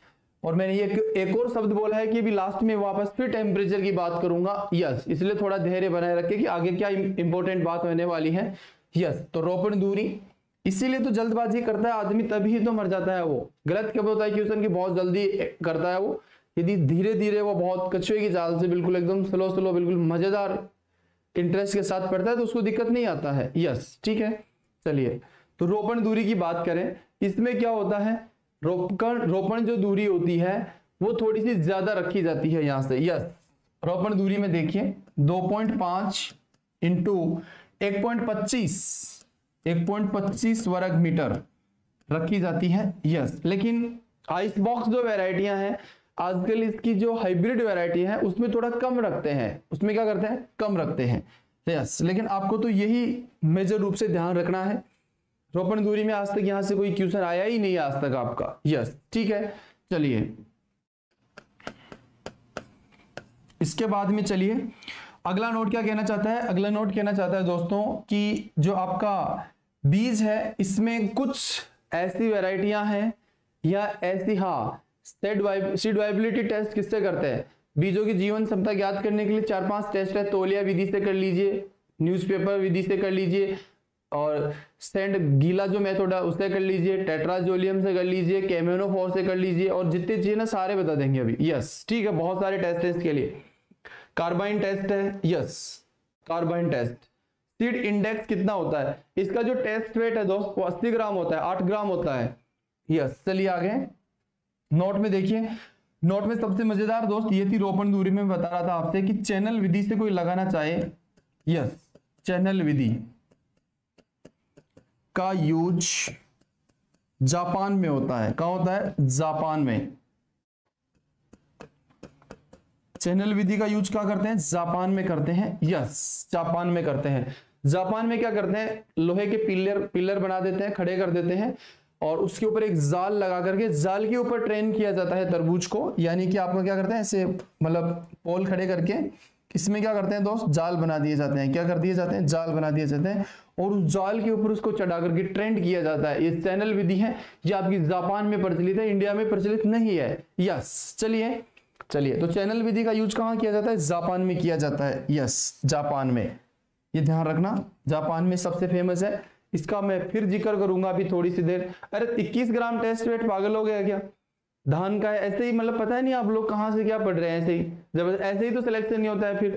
और मैंने ये एक और शब्द बोला है कि अभी लास्ट में वापस फिर टेम्परेचर की बात करूंगा। यस, इसलिए थोड़ा धैर्य बनाए रखे कि आगे क्या इंपॉर्टेंट बात होने वाली है। यस, तो रोपण दूरी, इसीलिए तो जल्दबाजी करता है आदमी, तभी तो मर जाता है वो। गलत कब होता है क्वेश्चन की, बहुत जल्दी करता है वो। यदि धीरे धीरे वो बहुत कछुए की चाल से बिल्कुल एकदम स्लो स्लो बिल्कुल मजेदार इंटरेस्ट के साथ पढ़ता है तो उसको दिक्कत नहीं आता है। यस, ठीक है, चलिए तो रोपण दूरी की बात करें, इसमें क्या होता है, रोपण जो दूरी होती है वो थोड़ी सी ज्यादा रखी जाती है यहाँ से। यस, रोपण दूरी में देखिए 2.5 इंटू 1.25 वर्ग मीटर रखी जाती है। यस, लेकिन आइस बॉक्स जो वेराइटियां हैं आजकल, इसकी जो हाइब्रिड वैरायटी है उसमें थोड़ा कम रखते हैं, उसमें क्या करते हैं, कम रखते हैं। यस, लेकिन आपको तो यही मेजर रूप से ध्यान रखना है। रोपण दूरी में आज तक यहां से कोई क्वेश्चन आया ही नहीं आज तक आपका। यस, ठीक है, चलिए इसके बाद में चलिए अगला नोट क्या कहना चाहता है, अगला नोट कहना चाहता है दोस्तों कि जो आपका बीज है इसमें कुछ ऐसी वैरायटियां हैं या ऐसी, हाँ, सीड वाइबिलिटी टेस्ट किससे करते हैं, बीजों की जीवन क्षमता ज्ञात करने के लिए 4-5 टेस्ट है। तौलिया विधि से कर लीजिए, न्यूज़पेपर विधि से कर लीजिए, और सेंड गीला जो मेथड है उससे कर लीजिए, टेट्राजोलियम से कर लीजिए, कैमेनोफोर से कर लीजिए, और जितने चीजें ना सारे बता देंगे अभी। यस, ठीक है, बहुत सारे टेस्ट है इसके लिए। कार्बाइन टेस्ट है, यस, कार्बाइन टेस्ट। सीड इंडेक्स कितना होता है, इसका जो टेस्ट वेट है दोस्त 80 ग्राम होता है, 8 ग्राम होता है। यस, चलिए आगे नोट में देखिए, नोट में सबसे मजेदार दोस्त ये थी, रोपण दूरी में बता रहा था आपसे कि चैनल विधि से कोई लगाना चाहे। यस, चैनल विधि का यूज जापान में होता है। कहां होता है, जापान में। चैनल विधि का यूज क्या करते हैं? जापान में करते हैं। यस, जापान में करते हैं। जापान में क्या करते हैं? लोहे के पिलर बना देते हैं, खड़े कर देते हैं और उसके ऊपर एक जाल लगा करके जाल के ऊपर ट्रेन किया जाता है तरबूज को। यानी कि आपका क्या करते हैं, ऐसे मतलब पोल खड़े करके इसमें क्या करते हैं दोस्त, जाल बना दिए जाते हैं। क्या कर दिए जाते हैं? जाल बना दिए जाते हैं और उस जाल के ऊपर उसको चढ़ा करके ट्रेंड किया जाता है। ये चैनल विधि है, ये आपकी जापान में प्रचलित है, इंडिया में प्रचलित नहीं है। यस, चलिए तो चैनल विधि का यूज कहाँ किया जाता है? जापान में किया जाता है। यस, जापान में, ये ध्यान रखना, जापान में सबसे फेमस है। इसका मैं फिर जिक्र करूंगा अभी थोड़ी सी देर। अरे 21 ग्राम टेस्ट वेट, पागल हो गया क्या? धान का है ऐसे ही, मतलब पता है नहीं आप लोग कहाँ से क्या पढ़ रहे हैं। ऐसे ही जब ऐसे ही तो सिलेक्शन नहीं होता है फिर,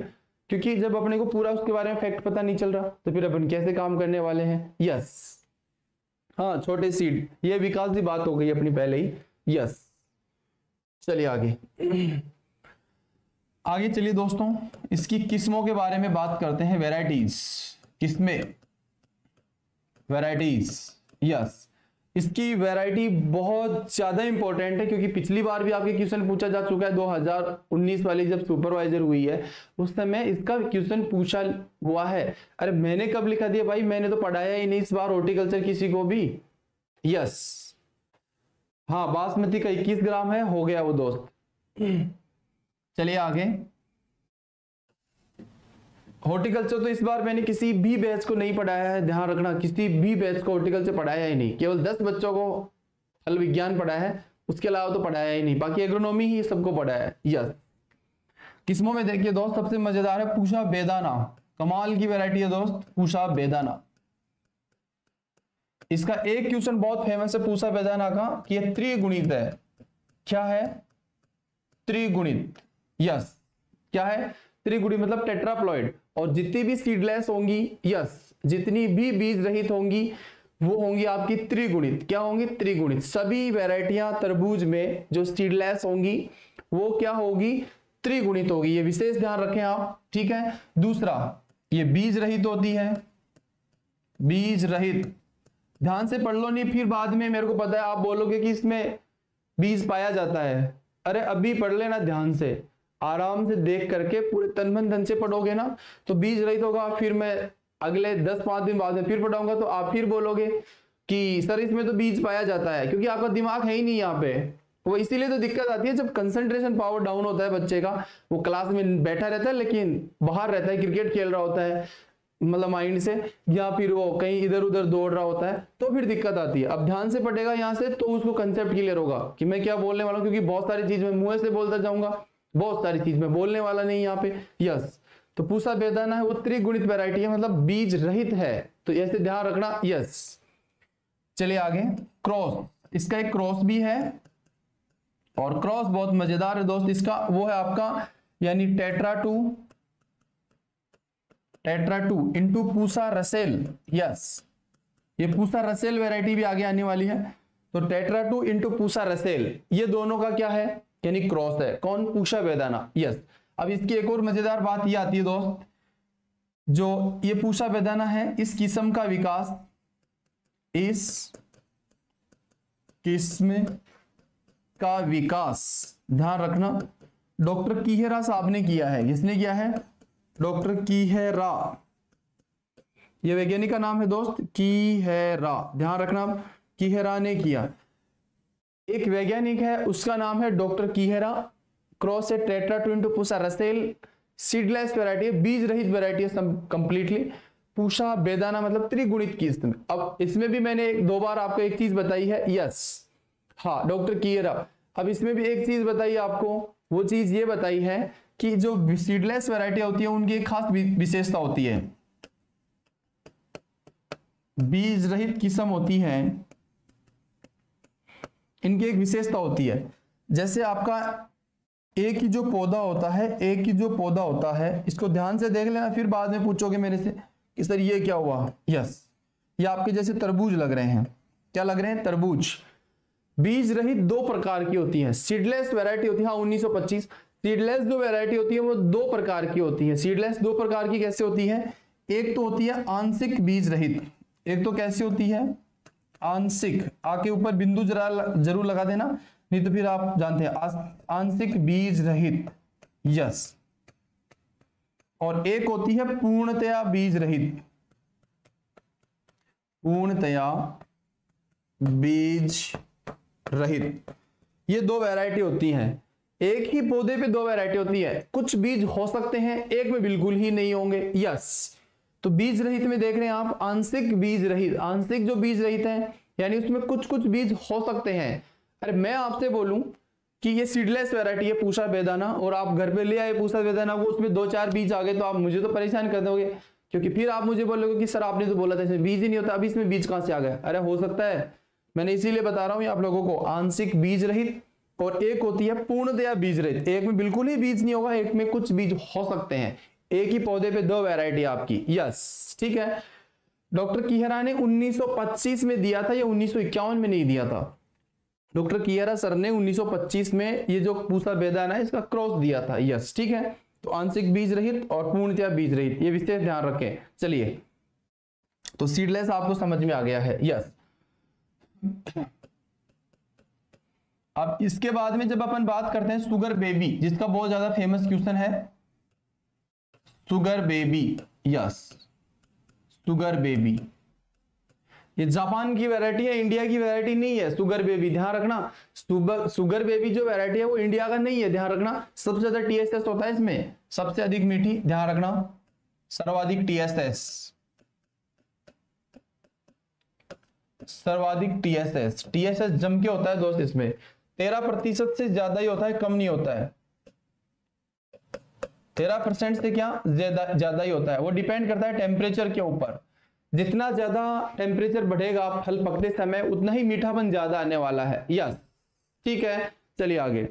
क्योंकि जब अपने को पूरा उसके बारे में फैक्ट पता नहीं चल रहा तो फिर अपन कैसे काम करने वाले हैं। यस, हाँ, छोटे सीड, ये विकास की बात हो गई अपनी पहले ही। यस, चलिए आगे आगे चलिए दोस्तों, इसकी किस्मों के बारे में बात करते हैं। वैरायटीज, किस्में, वैरायटीज। यस, इसकी वैरायटी बहुत ज्यादा इंपॉर्टेंट है क्योंकि पिछली बार भी आपके क्वेश्चन पूछा जा चुका है। 2019 वाली जब सुपरवाइजर हुई है उस समय इसका क्वेश्चन पूछा हुआ है। अरे मैंने कब लिखा दिया भाई, मैंने तो पढ़ाया ही नहीं इस बार हॉर्टिकल्चर किसी को भी। यस, हाँ, बासमती का 21 ग्राम है, हो गया वो दोस्त। चलिए आगे, हॉर्टिकल्चर तो इस बार मैंने किसी भी बैच को नहीं पढ़ाया है, ध्यान रखना, किसी भी बैच को हॉर्टिकल्चर पढ़ाया ही नहीं। केवल 10 बच्चों को फल विज्ञान पढ़ाया है, उसके अलावा तो पढ़ाया ही नहीं, बाकी एग्रोनॉमी ही सबको पढ़ाया है। यस, किस्मों में देखिए दोस्त, सबसे मजेदार है पूषा बेदाना, कमाल की वैरायटी है दोस्त, पूषा बेदाना। इसका एक क्वेश्चन बहुत फेमस है पूषा बेदाना का कि ये त्रिगुणित है। क्या है? त्रिगुणित। यस, क्या है? त्रिगुणित मतलब टेट्राप्लॉइड। और जितनी भी सीडलेस होंगी, यस, जितनी भी बीज रहित होंगी वो होंगी आपकी त्रिगुणित। क्या होंगी? त्रिगुणित। सभी वैरायटियां तरबूज में जो सीडलेस होंगी वो क्या होगी? त्रिगुणित होगी। ये विशेष ध्यान रखें आप, ठीक है। दूसरा, ये बीज रहित होती है, बीज रहित, ध्यान से पढ़ लो, नहीं फिर बाद में मेरे को पता है आप बोलोगे कि इसमें बीज पाया जाता है। अरे अभी पढ़ लेना ध्यान से, आराम से देख करके पूरे तन मन धन से पढ़ोगे ना तो बीज रहित होगा। फिर मैं अगले 10-5 दिन बाद में फिर पढ़ाऊंगा तो आप फिर बोलोगे कि सर इसमें तो बीज पाया जाता है, क्योंकि आपका दिमाग है ही नहीं यहाँ पे। वो इसीलिए तो दिक्कत आती है जब कंसंट्रेशन पावर डाउन होता है बच्चे का। वो क्लास में बैठा रहता है लेकिन बाहर रहता है, क्रिकेट खेल रहा होता है मतलब माइंड से, या फिर वो कहीं इधर उधर दौड़ रहा होता है, तो फिर दिक्कत आती है। अब ध्यान से पढ़ेगा यहाँ से तो उसको कंसेप्ट क्लियर होगा कि मैं क्या बोलने वाला हूँ, क्योंकि बहुत सारी चीज मैं मुंह से बोलता जाऊंगा, बहुत सारी चीज मैं बोलने वाला नहीं यहाँ पे। यस, तो पूषा बेदाना है वो त्रिगुणित वैरायटी है, मतलब बीज रहित है, तो ऐसे ध्यान रखना। यस, चलिए आगे, क्रॉस, इसका एक क्रॉस भी है और क्रॉस बहुत मजेदार है दोस्त इसका, वो है आपका यानी टेट्रा टू इंटू पूषा रसेल। यस, ये पूषा रसेल वैरायटी भी आगे आने वाली है। तो टेट्रा टू इंटू पूषा रसेल, ये दोनों का क्या है? यानी क्रॉस है। कौन? पूषा बेदाना। यस, अब इसकी एक और मजेदार बात ये आती है दोस्त, जो ये पूषा बेदाना है इस किस्म का विकास, इस किस्म का विकास, ध्यान रखना, डॉक्टर कीहेरा साहब ने किया है। किसने किया है? डॉक्टर कीहेरा, ये वैज्ञानिक का नाम है दोस्त, कीहेरा, ध्यान रखना, कीहेरा ने किया। एक वैज्ञानिक है उसका नाम है डॉक्टर कीहेरा, क्रॉस है टेट्रा टू इंटू पूषा रसेल, सीडलेस वैरायटी है, बीज रहित वैरायटी है कंप्लीटली। पूषा बेदाना मतलब त्रिगुणित किस्म। अब इसमें भी मैंने 2 बार आपको एक चीज बताई है। यस, हाँ, डॉक्टर कीहेरा। अब इसमें भी एक चीज बताई आपको, वो चीज ये बताई है कि जो सीडलेस वैरायटी होती है उनकी एक खास विशेषता होती है, बीज रहित किस्म होती है, इनकी एक विशेषता होती है। जैसे आपका एक ही जो पौधा होता है, इसको ध्यान से देख लेना, फिर बाद में पूछोगे मेरे से कि सर ये क्या हुआ। यस, ये आपके जैसे तरबूज लग रहे हैं। क्या लग रहे हैं? तरबूज। बीज रहित 2 प्रकार की होती है, सीडलेस वैरायटी होती है। हाँ, 1925 सीडलेस जो वैरायटी होती है वो 2 प्रकार की होती है। सीडलेस 2 प्रकार की कैसे होती है? एक तो होती है आंशिक बीज रहित, एक तो कैसी होती है? आंशिक। आके ऊपर बिंदु जरूर लगा देना, नहीं तो फिर आप जानते हैं आंशिक बीज रहित। यस, और एक होती है पूर्णतया बीज रहित, पूर्णतया बीज रहित। ये दो वैरायटी होती हैं। एक ही पौधे पे दो वैरायटी होती है, कुछ बीज हो सकते हैं, एक में बिल्कुल ही नहीं होंगे। यस, तो बीज रहित में देख रहे हैं आप, आंशिक बीज रहित, आंशिक जो बीज रहित है यानी उसमें कुछ कुछ बीज हो सकते हैं। अरे मैं आपसे बोलूं कि ये सीडलेस वैरायटी है पूसा बेदाना, और आप घर पे ले आए पूसा बेदाना को, उसमें 2-4 बीज आ गए, तो आप मुझे तो परेशान कर दोगे, क्योंकि फिर आप मुझे बोलोगे कि सर आपने तो बोला था इसमें बीज ही नहीं होता, अभी इसमें बीज कहां से आ गया। अरे हो सकता है, मैंने इसीलिए बता रहा हूं आप लोगों को, आंशिक बीज रहित और एक होती है पूर्णतया बीज रहित। एक में बिल्कुल ही बीज नहीं होगा, एक में कुछ बीज हो सकते हैं। एक ही पौधे पे दो वैरायटी आपकी। यस, ठीक है। डॉक्टर किहरा ने 1925 में दिया था या 1951 में नहीं दिया था? डॉक्टर किहरा सर ने 1925 में ये जो पूसा बेदाना है इसका क्रॉस दिया था। यस, ठीक है। तो आंशिक बीज रहित और पूर्णतया बीज रहित, ये विशेष ध्यान रखें। चलिए, तो सीडलेस आपको समझ में आ गया है। यस, अब इसके बाद में जब अपन बात करते हैं शुगर बेबी, जिसका बहुत ज्यादा फेमस क्वेश्चन है, sugar baby. Yes, sugar baby, ये जापान की वैरायटी है, इंडिया की वैरायटी नहीं है। शुगर बेबी ध्यान रखना, शुगर बेबी जो वैरायटी है वो इंडिया का नहीं है, ध्यान रखना। सबसे ज्यादा टीएसएस होता है इसमें, सबसे अधिक मीठी, ध्यान रखना, सर्वाधिक टीएसएस, सर्वाधिक टीएसएस। टीएसएस जम के होता है दोस्त, इसमें 13% से ज्यादा ही होता है, कम नहीं होता है। 13% से क्या ज्यादा ही होता है। वो डिपेंड करता है टेम्परेचर के ऊपर, जितना ज्यादा टेम्परेचर बढ़ेगा फल पकते समय उतना ही मीठापन ज्यादा आने वाला है। यस, ठीक है। चलिए आगे,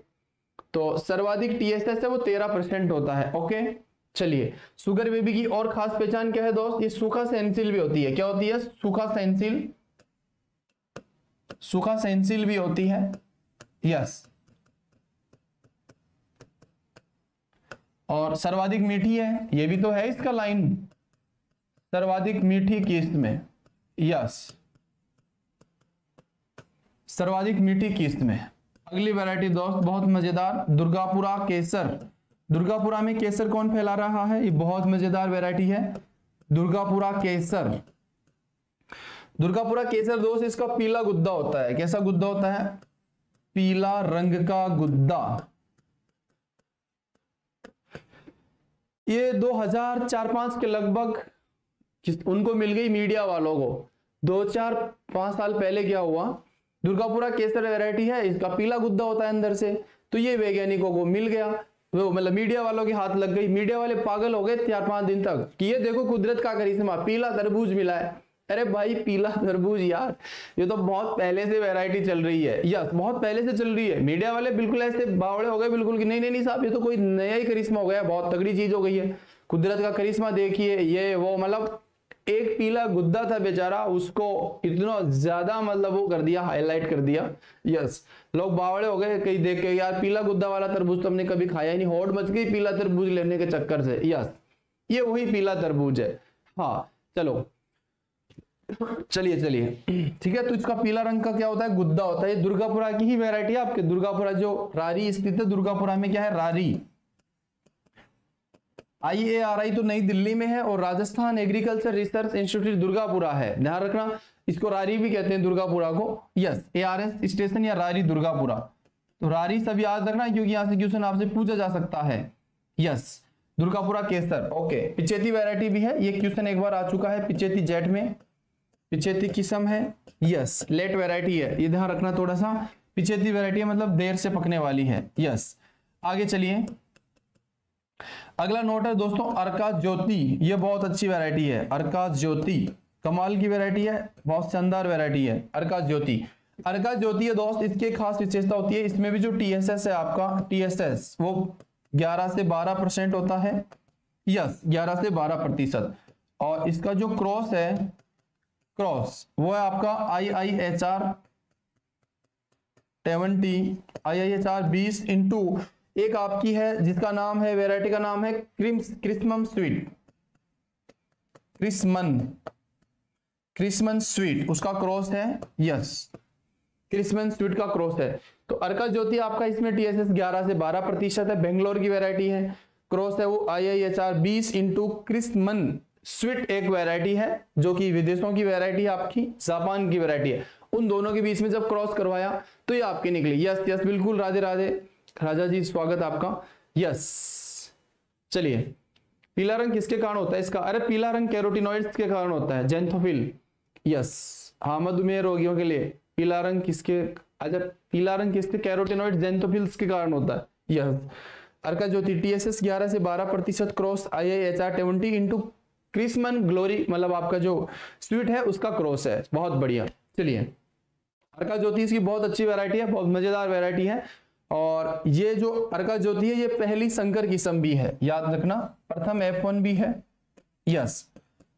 तो सर्वाधिक टीएसएस है वो 13% होता है। ओके, चलिए, शुगर बेबी की और खास पहचान क्या है दोस्त? ये सूखा सेंसिल भी होती है। क्या होती है? सूखा सेंसिल, सूखा सेंसिल भी होती है। यस, और सर्वाधिक मीठी है, ये भी तो है इसका लाइन, सर्वाधिक मीठी किस्त में। यस, सर्वाधिक मीठी किस्त में। अगली वैरायटी दोस्त बहुत मजेदार, दुर्गापुरा केसर। दुर्गापुरा में केसर कौन फैला रहा है? ये बहुत मजेदार वैरायटी है, दुर्गापुरा केसर। दुर्गापुरा केसर दोस्त, इसका पीला गुद्दा होता है। कैसा गुद्दा होता है? पीला रंग का गुद्दा। ये 2004-5 के लगभग उनको मिल गई मीडिया वालों को। 2-4-5 साल पहले क्या हुआ, दुर्गापुरा केसर वैरायटी है, इसका पीला गुद्दा होता है अंदर से, तो ये वैज्ञानिकों को मिल गया, वो मतलब मीडिया वालों के हाथ लग गई। मीडिया वाले पागल हो गए 4-5 दिन तक कि ये देखो कुदरत का करिश्मा, पीला तरबूज मिला है। अरे भाई, पीला तरबूज यार, ये तो बहुत पहले से वैरायटी चल रही है। यस, बहुत पहले से चल रही है। मीडिया वाले बिल्कुल ऐसे बावड़े हो गए बिल्कुल कि नहीं नहीं नहीं साहब, ये तो कोई नया ही करिश्मा हो गया, बहुत तगड़ी चीज हो गई है, कुदरत का करिश्मा देखिए, ये वो। मतलब एक पीला गुद्दा था बेचारा, उसको इतना ज्यादा मतलब वो कर दिया, हाईलाइट कर दिया। यस, लोग बावड़े हो गए कहीं देख के, यार पीला गुद्दा वाला तरबूज तो हमने कभी खाया ही नहीं, होड़ मच गई पीला तरबूज लेने के चक्कर से। यस, ये वही पीला तरबूज है। हाँ, चलो चलिए चलिए, ठीक है। तो इसका पीला रंग का क्या होता है? गुद्दा होता है। ये दुर्गापुरा की ही वैरायटी है आपके, दुर्गापुरा जो रारी स्थित है, दुर्गापुरा में क्या है? रारी। IARI तो नई दिल्ली में है, और Rajasthan agriculture research institute Durgapura है, ध्यान रखना। इसको रारी भी कहते हैं दुर्गापुरा को। यस, ARS स्टेशन या रारी दुर्गापुरा। तो रारी सब याद रखना, क्योंकि यहां से क्वेश्चन आपसे पूछा जा सकता है। यस, दुर्गापुरा केसर। ओके, पिचेती वैरायटी भी है, ये क्वेश्चन एक बार आ चुका है, पिचेती जेट में, पिचेती किस्म है। यस, लेट वैरायटी है, ये ध्यान रखना थोड़ा सा। पिचेती वैरायटी मतलब देर से पकने वाली है। यस, आगे चलिए। अगला नोट है दोस्तों अर्का ज्योति, ये बहुत अच्छी वैरायटी है। अर्का ज्योति कमाल की वैरायटी है, बहुत शानदार वैरायटी है अर्का ज्योति। अर्का ज्योति है दोस्त, इसकी खास विशेषता होती है, इसमें भी जो टीएसएस है आपका, टीएसएस वो 11 से 12% होता है। यस, 11 से 12%। और इसका जो क्रॉस है, क्रॉस वो है आपका IIHR 70, IIHR 20 इंटू एक आपकी है जिसका नाम है, वैरायटी का नाम है क्रिस्मम स्वीट, क्रिस्मन स्वीट, उसका क्रॉस है। यस, क्रिस्मन स्वीट का क्रॉस है। तो अर्का ज्योति आपका इसमें TSS 11 से 12% है, बेंगलोर की वैरायटी है। क्रॉस है वो IIHR 20 इंटू क्रिस्मन स्वीट एक वैरायटी है जो कि विदेशों की वैरायटी है, आपकी जापान की वैरायटी है। उन दोनों के बीच में जब क्रॉस करवाया तो ये आपके निकली। यस यस बिल्कुल, राधे राधे राजा जी, स्वागत आपका। यस चलिए, पीला रंग किसके कारण होता है इसका? अरे पीला रंग कैरोटिनॉइड्स के कारण होता है, जेंथोफिल। यस हाँ, मधुमेह रोगियों के लिए पीला रंग किसके, अच्छा पीला रंग किसके? कैरोटिनॉइड जेंथोफिल्स के कारण होता है। यस अर्का ज्योति TSS 11 से 12% क्रॉस IIHR 20 इंटू क्रिस्मन ग्लोरी, मतलब आपका जो स्वीट है उसका क्रॉस है। बहुत बढ़िया। चलिए, अर्का ज्योति इसकी बहुत अच्छी वैरायटी है, बहुत मजेदार वैरायटी है। और ये जो अर्का ज्योति है ये पहली संकर किस्म भी है, याद रखना। प्रथम F1 भी है। यस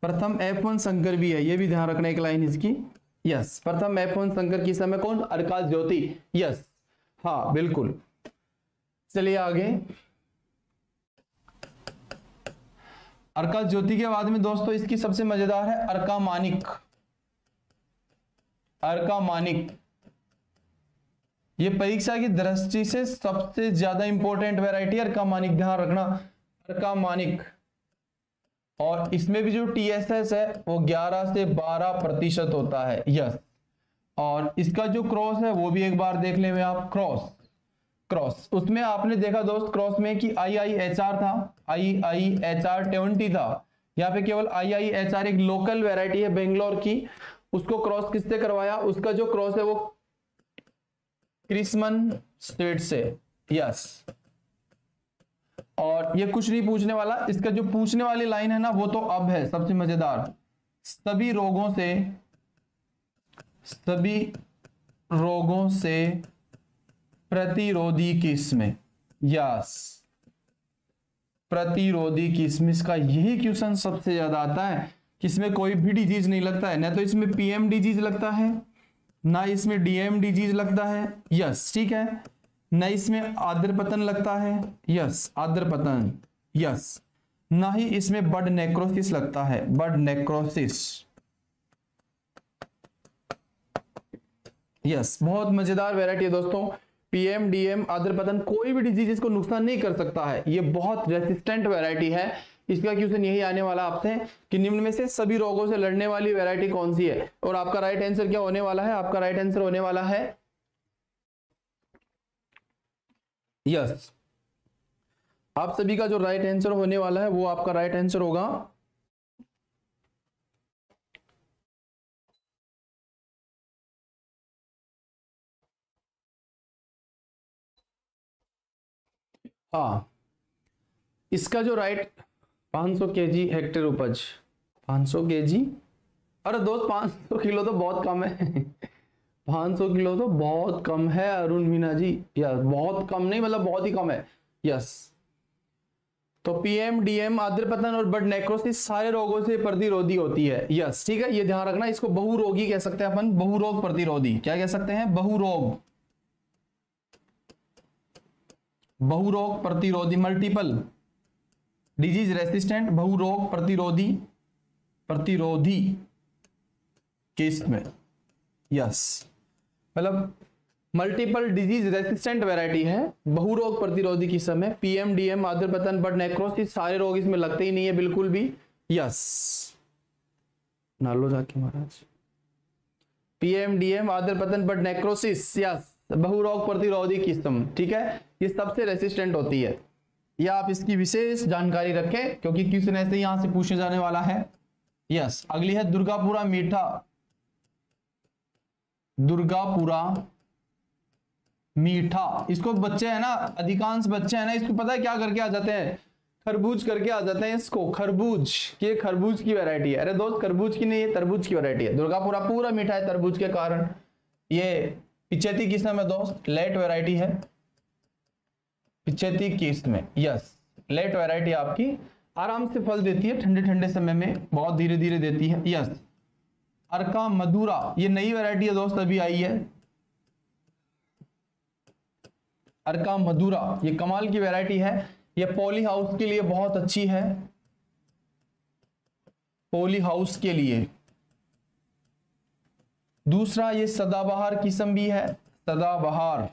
प्रथम F1 संकर भी है, ये भी ध्यान रखना एक लाइन इसकी। यस प्रथम F1 संकर किस्म है कौन? अर्का ज्योति। यस हाँ बिल्कुल। चलिए आगे, अर्का ज्योति के बाद में दोस्तों इसकी सबसे मजेदार है अर्का मानिक। अर्का मानिक ये परीक्षा की दृष्टि से सबसे ज्यादा इंपॉर्टेंट वैरायटी है अर्का मानिक, ध्यान रखना अर्का मानिक। और इसमें भी जो TSS है वो 11 से 12% होता है। यस और इसका जो क्रॉस है वो भी एक बार देख लेंगे आप। क्रॉस उसमें आपने देखा दोस्त, क्रॉस में कि IIHR था, IIHR 20 था। यहाँ पे केवल IIHR एक लोकल वैरायटी है बेंगलोर की, उसको क्रॉस किससे करवाया? उसका जो क्रॉस है वो क्रिस्मन स्टेट से। यस और ये कुछ नहीं पूछने वाला, इसका जो पूछने वाली लाइन है ना वो तो अब है सबसे मजेदार। सभी रोगों से प्रतिरोधी किस्म। यस प्रतिरोधी किस्म, इसका यही क्वेश्चन सबसे ज्यादा आता है कि इसमें कोई भी डिजीज नहीं लगता है, ना तो इसमें PM डिजीज लगता है, ना इसमें DM डिजीज लगता है। यस ठीक है, ना इसमें आर्द्रपतन लगता है। यस आर्द्रपतन। यस ना ही इसमें बर्ड नेक्रोसिस लगता है, बर्ड नेक्रोसिस। यस बहुत मजेदार वैरायटी है दोस्तों। PM DM आर्द्रपतन कोई भी डिजीज इसको नुकसान नहीं कर सकता है, ये बहुत रेसिस्टेंट वैरायटी है। इसका क्वेश्चन यही आने वाला आपसे कि निम्न में से सभी रोगों से लड़ने वाली वैरायटी कौन सी है? और आपका राइट आंसर क्या होने वाला है? आपका राइट आंसर होने वाला है यस आप सभी का जो राइट आंसर होने वाला है वो आपका राइट आंसर होगा हाँ, इसका जो राइट 500 केजी हेक्टेयर उपज, 500 केजी, अरे दोस्त 500 किलो तो बहुत कम है 500 किलो तो बहुत कम है अरुण मीना जी। यस बहुत कम नहीं, मतलब बहुत ही कम है। यस तो PM DM आर्द्रपतन और बर्ड नेक्रोसिस सारे रोगों से प्रतिरोधी होती है। यस ठीक है, ये ध्यान रखना, इसको बहुरोगी कह सकते हैं अपन, बहुरोग प्रतिरोधी। क्या कह सकते हैं? बहुरोग प्रतिरोधी, मल्टीपल डिजीज रेसिस्टेंट बहुरोग प्रतिरोधी किस्म। यस मतलब मल्टीपल डिजीज रेसिस्टेंट वैरायटी है, बहुरोग प्रतिरोधी किस्म है। PM DM आर्द्रपतन बर्ड नेक्रोसिस सारे रोग इसमें लगते ही नहीं है बिल्कुल भी। यस नालो जाके महाराज, PM DM आर्द्रपतन बर्ड नेक्रोसिस यस बहुरोग प्रतिरोधी किस्म, ठीक है, ये सबसे रेसिस्टेंट होती है। या आप इसकी विशेष जानकारी रखें क्योंकि क्वेश्चन ऐसे यहां से पूछे जाने वाला है। यस अगली है दुर्गापुरा मीठा। इसको बच्चे है ना, अधिकांश बच्चे है ना, इसको पता है क्या करके आ जाते हैं? खरबूज करके आ जाते हैं इसको, खरबूज। ये खरबूज की वैरायटी है। अरे दोस्त खरबूज की नहीं, ये तरबूज की वैरायटी है। दुर्गापुरा पूरा मीठा है तरबूज के कारण। ये पिचेती किस्म है दोस्त, लेट वैरायटी है पिचेती किस्म में। यस लेट वैरायटी आपकी आराम से फल देती है, ठंडे ठंडे समय में बहुत धीरे धीरे देती है। यस अर्का मधुरा ये नई वैरायटी है दोस्त, अभी आई है। अर्का मधुरा ये कमाल की वैरायटी है, ये पॉली हाउस के लिए बहुत अच्छी है, पॉली हाउस के लिए। दूसरा ये सदाबहार किस्म भी है, सदाबहार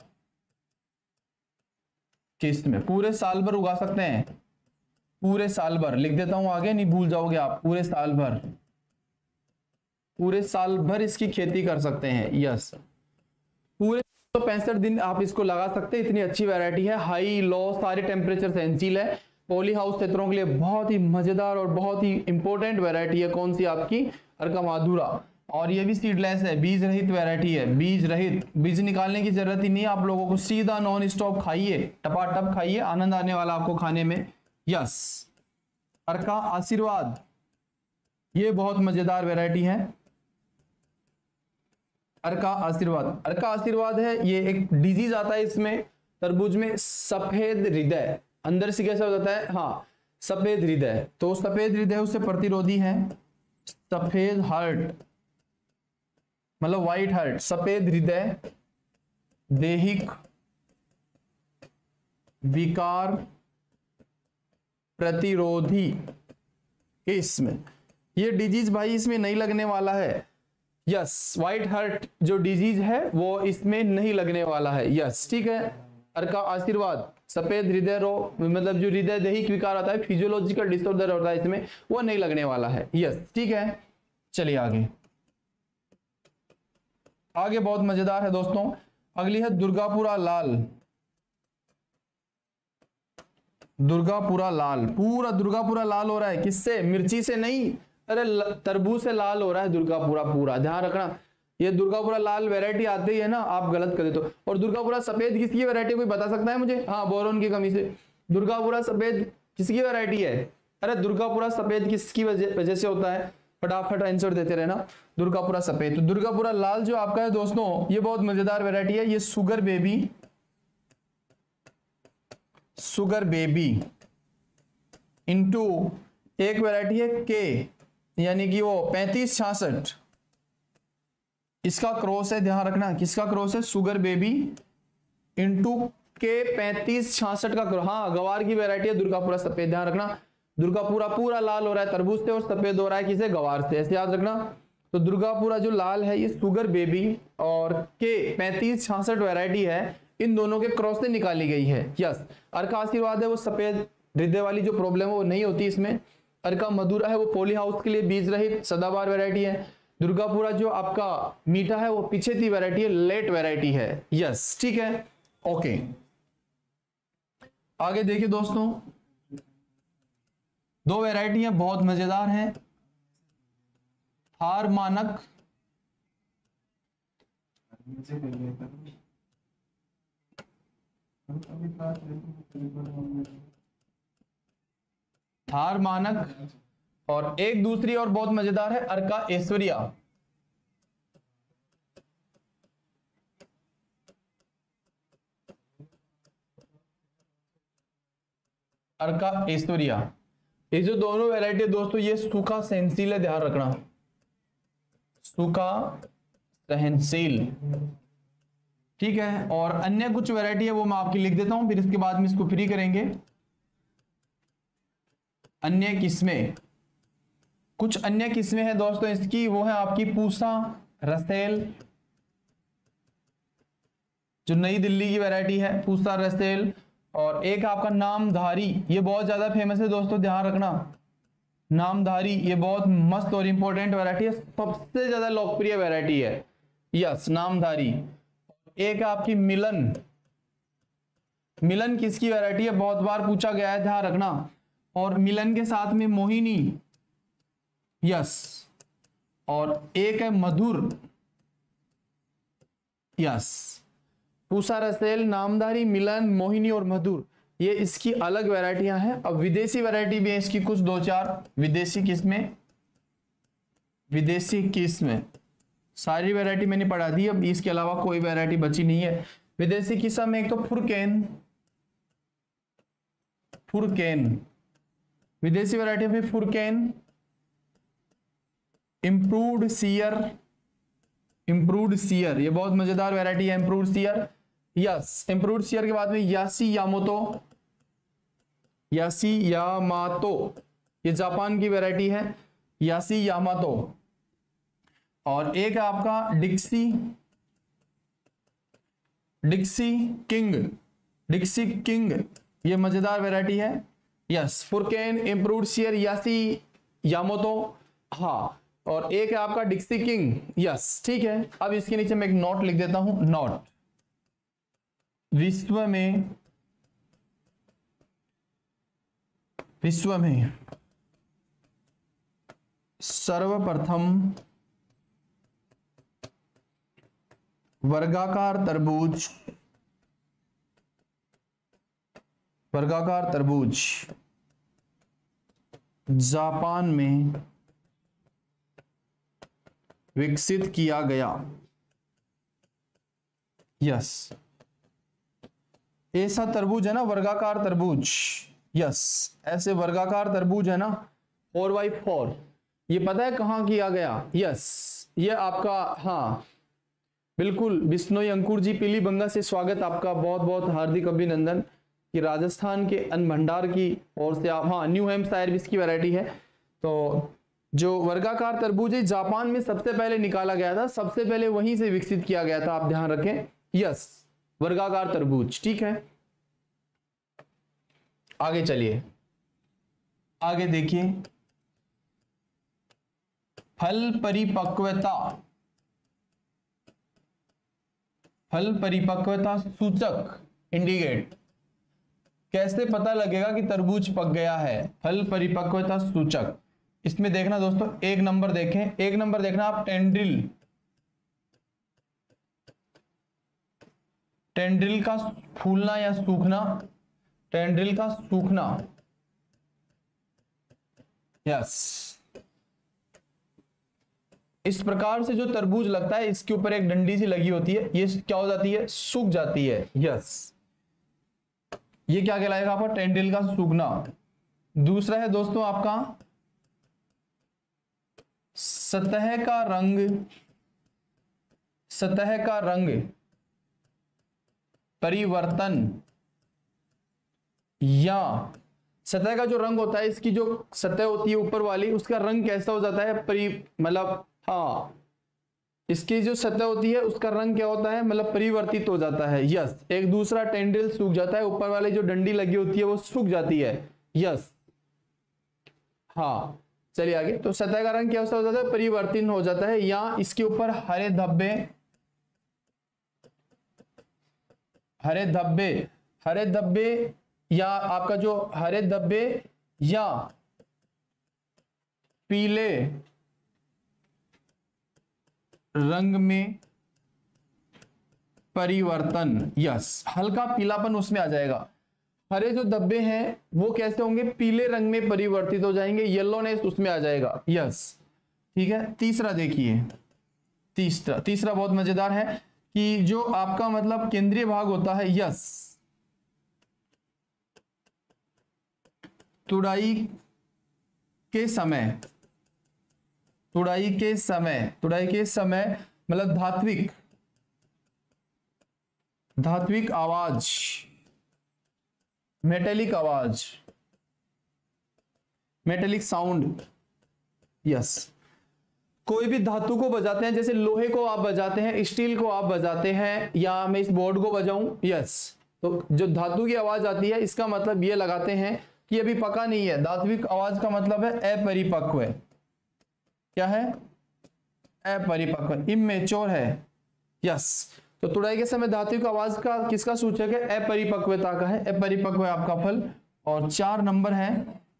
किस्त में, पूरे साल भर उगा सकते हैं, पूरे साल भर, लिख देता हूं आगे, नहीं भूल जाओगे आप, पूरे साल भर, पूरे साल भर इसकी खेती कर सकते हैं। यस, पूरे 65 दिन आप इसको लगा सकते हैं, इतनी अच्छी वैरायटी है, हाई लो सारे टेम्परेचर सेंसिल है, पॉली हाउस क्षेत्रों के लिए बहुत ही मजेदार और बहुत ही इंपॉर्टेंट वैरायटी है। कौन सी आपकी? अर्का माधुरा। और ये भी सीडलेस है, बीज रहित वैरायटी है, बीज रहित, बीज निकालने की जरूरत ही नहीं है आप लोगों को, सीधा नॉन स्टॉप खाइए, टपाटप खाइए, आनंद आने वाला आपको खाने में। यस, अर्का आशीर्वाद, ये बहुत मजेदार वैरायटी है, अर्का आशीर्वाद। अर्का आशीर्वाद है, ये एक डिजीज आता है इसमें तरबूज में, सफेद हृदय, अंदर से कैसा हो जाता है, हाँ सफेद हृदय, तो सफेद हृदय उससे प्रतिरोधी है, सफेद हार्ट मतलब व्हाइट हार्ट, सफेद हृदय, दैहिक विकार प्रतिरोधी इसमें, ये डिजीज भाई इसमें नहीं लगने वाला है। यस, व्हाइट हार्ट जो डिजीज है वो इसमें नहीं लगने वाला है। यस, ठीक है, अर्का आशीर्वाद, सफेद हृदय रोग मतलब जो हृदय दैहिक विकार आता है, फिजियोलॉजिकल डिसऑर्डर होता है इसमें, वो नहीं लगने वाला है। यस, ठीक है, चलिए आगे, आगे बहुत मजेदार है दोस्तों, अगली है दुर्गापुरा लाल। दुर्गापुरा लाल, पूरा दुर्गापुरा लाल हो रहा है, किससे? मिर्ची से नहीं, अरे तरबूज से लाल हो रहा है दुर्गापुरा पूरा, ध्यान रखना। ये दुर्गापुरा लाल वैरायटी आती है ना, आप गलत कर देते हो। और दुर्गापुरा सफेद किसकी वैरायटी, कोई बता सकता है मुझे? हाँ, बोरोन की कमी से। दुर्गापुरा सफेद किसकी वैरायटी है? अरे दुर्गापुरा सफेद किसकी वजह से होता है? फटाफट आंसर देते रहना। दुर्गापुरा सफेद। तो दुर्गापुरा लाल जो आपका है दोस्तों, ये बहुत मजेदार वैरायटी है, ये sugar baby, sugar baby into एक वैरायटी है के, यानी कि वो 3566, इसका क्रॉस है, ध्यान रखना किसका क्रॉस है? शुगर बेबी इनटू के 3566 का क्रॉस। हाँ, गवार की वैरायटी है दुर्गापुरा सफेद, ध्यान रखना। दुर्गापुरा पूरा लाल हो रहा है तरबूज से और सफेद हो रहा है किसे? गवार से, ऐसे याद रखना। तो दुर्गापुरा जो लाल है ये शुगर बेबी और के 3566 वैरायटी है, इन दोनों के क्रॉस से निकाली गई है। यस, अर्का आशीर्वाद है वो सफेद हृदय वाली जो प्रॉब्लम है वो नहीं होती इसमें। अर्का मधुरा है वो पॉली हाउस के लिए बीज रहित सदाबहार वैरायटी है। दुर्गापुरा जो आपका मीठा है वो पिछेती वैरायटी है, लेट वैरायटी है। यस, ठीक है, ओके। आगे देखिए दोस्तों, दो वैरायटियां बहुत मजेदार हैं, थार मानक थार मानक और एक दूसरी और बहुत मजेदार है अर्का ऐश्वर्या। अर्का ऐश्वर्या, ये जो दोनों वैरायटी दोस्तों ये सूखा सहनशील है, ध्यान रखना, सूखा सहनशील, ठीक है। और अन्य कुछ वैरायटी है वो मैं आपकी लिख देता हूं, फिर इसके बाद में इसको फ्री करेंगे। अन्य किस्में, कुछ अन्य किस्में हैं दोस्तों इसकी, वो है आपकी पूसा रसेल, जो नई दिल्ली की वैरायटी है, पूसा रसेल। और एक आपका नामधारी, ये बहुत ज्यादा फेमस है दोस्तों, ध्यान रखना, नामधारी, ये बहुत मस्त और इंपॉर्टेंट वैरायटी है, सबसे ज्यादा लोकप्रिय वैरायटी है। यस, नामधारी। एक आपकी मिलन, मिलन किसकी वैरायटी है? बहुत बार पूछा गया है, ध्यान रखना। और मिलन के साथ में मोहिनी, यस। और एक है मधुर, यस। पूसा रसेल, नामधारी, मिलन, मोहिनी और मधुर, ये इसकी अलग वैरायटियां हैं। अब विदेशी वैरायटी भी है इसकी कुछ दो चार, विदेशी किस्में, विदेशी किस्में सारी वैरायटी मैंने पढ़ा दी, अब इसके अलावा कोई वैरायटी बची नहीं है। विदेशी किस्म में एक तो फुरकेन, फुरकेन विदेशी वैरायटी में फुरकेन, इम्प्रूव्ड सियर, इम्प्रूव्ड सियर, ये बहुत मजेदार वैरायटी है इम्प्रूव्ड सियर। यस, इम्प्रूव्ड सियर के बाद में यासी यामोतो, यासी यामातो, ये जापान की वैरायटी है, यासी यामातो। और एक है आपका डिक्सी, डिक्सी किंग, डिक्सी किंग ये मजेदार वैरायटी है। यस, फुरकेन, इम्प्रूव्ड शेयर, यासी यामोतो, हाँ, और एक है आपका डिक्सी किंग। यस, ठीक है। अब इसके नीचे मैं एक नोट लिख देता हूं, नोट। विश्व में सर्वप्रथम वर्गाकार तरबूज जापान में विकसित किया गया। यस, ऐसा तरबूज है ना, वर्गाकार तरबूज। यस, ऐसे वर्गाकार तरबूज है ना, 4x4, ये पता है कहां किया गया? यस, ये आपका, हाँ बिल्कुल, बिश्नोई अंकुर जी पीलीबंगा से स्वागत आपका, बहुत बहुत हार्दिक अभिनंदन कि राजस्थान के अन्न भंडार की ओर से आप, हाँ, न्यू हैम्पशायर भी इसकी वैरायटी है। तो जो वर्गाकार तरबूज है जापान में सबसे पहले निकाला गया था, सबसे पहले वहीं से विकसित किया गया था, आप ध्यान रखें। यस, वर्गाकार तरबूज, ठीक है। आगे चलिए, आगे देखिए, फल परिपक्वता सूचक इंडिकेट, कैसे पता लगेगा कि तरबूज पक गया है? फल परिपक्वता सूचक, इसमें देखना दोस्तों, एक नंबर देखें, एक नंबर देखना आप, टेंड्रिल का फूलना या सूखना, टेंड्रिल का सूखना। यस, इस प्रकार से जो तरबूज लगता है, इसके ऊपर एक डंडी सी लगी होती है, ये क्या हो जाती है? सूख जाती है। यस, ये क्या कहलाएगा आपका? टेंड्रिल का सूखना। दूसरा है दोस्तों आपका सतह का रंग परिवर्तन, या सतह का जो रंग होता है, इसकी जो सतह होती है ऊपर वाली, उसका रंग कैसा हो जाता है? मतलब, हाँ, इसकी जो सतह होती है उसका रंग क्या होता है? मतलब परिवर्तित हो जाता है। यस, एक दूसरा टेंड्रिल सूख जाता है, ऊपर वाली जो डंडी लगी होती है वो सूख जाती है। यस, हाँ, चलिए आगे। तो सतह का रंग क्या हो जाता है? परिवर्तित हो जाता है, या इसके ऊपर हरे धब्बे, या आपका जो हरे धब्बे या पीले रंग में परिवर्तन। यस, हल्का पीलापन उसमें आ जाएगा। हरे जो धब्बे हैं वो कैसे होंगे? पीले रंग में परिवर्तित हो जाएंगे, येलोनेस उसमें आ जाएगा। यस, ठीक है। तीसरा देखिए, तीसरा बहुत मजेदार है कि जो आपका मतलब केंद्रीय भाग होता है, यस, तुड़ाई के समय मतलब धात्विक आवाज, मेटेलिक साउंड। यस, कोई भी धातु को बजाते हैं, जैसे लोहे को आप बजाते हैं, स्टील को आप बजाते हैं, या मैं इस बोर्ड को बजाऊं, यस, तो जो धातु की आवाज आती है, इसका मतलब ये लगाते हैं कि अभी पका नहीं है। धात्विक आवाज का मतलब है अपरिपक्व है। क्या है? अपरिपक्व, इमेच्योर है। यस, तो तुड़ाई के समय धात्विक आवाज का किसका सूचक है? अपरिपक्वता का है। अपरिपक्व है आपका फल। और 4 नंबर है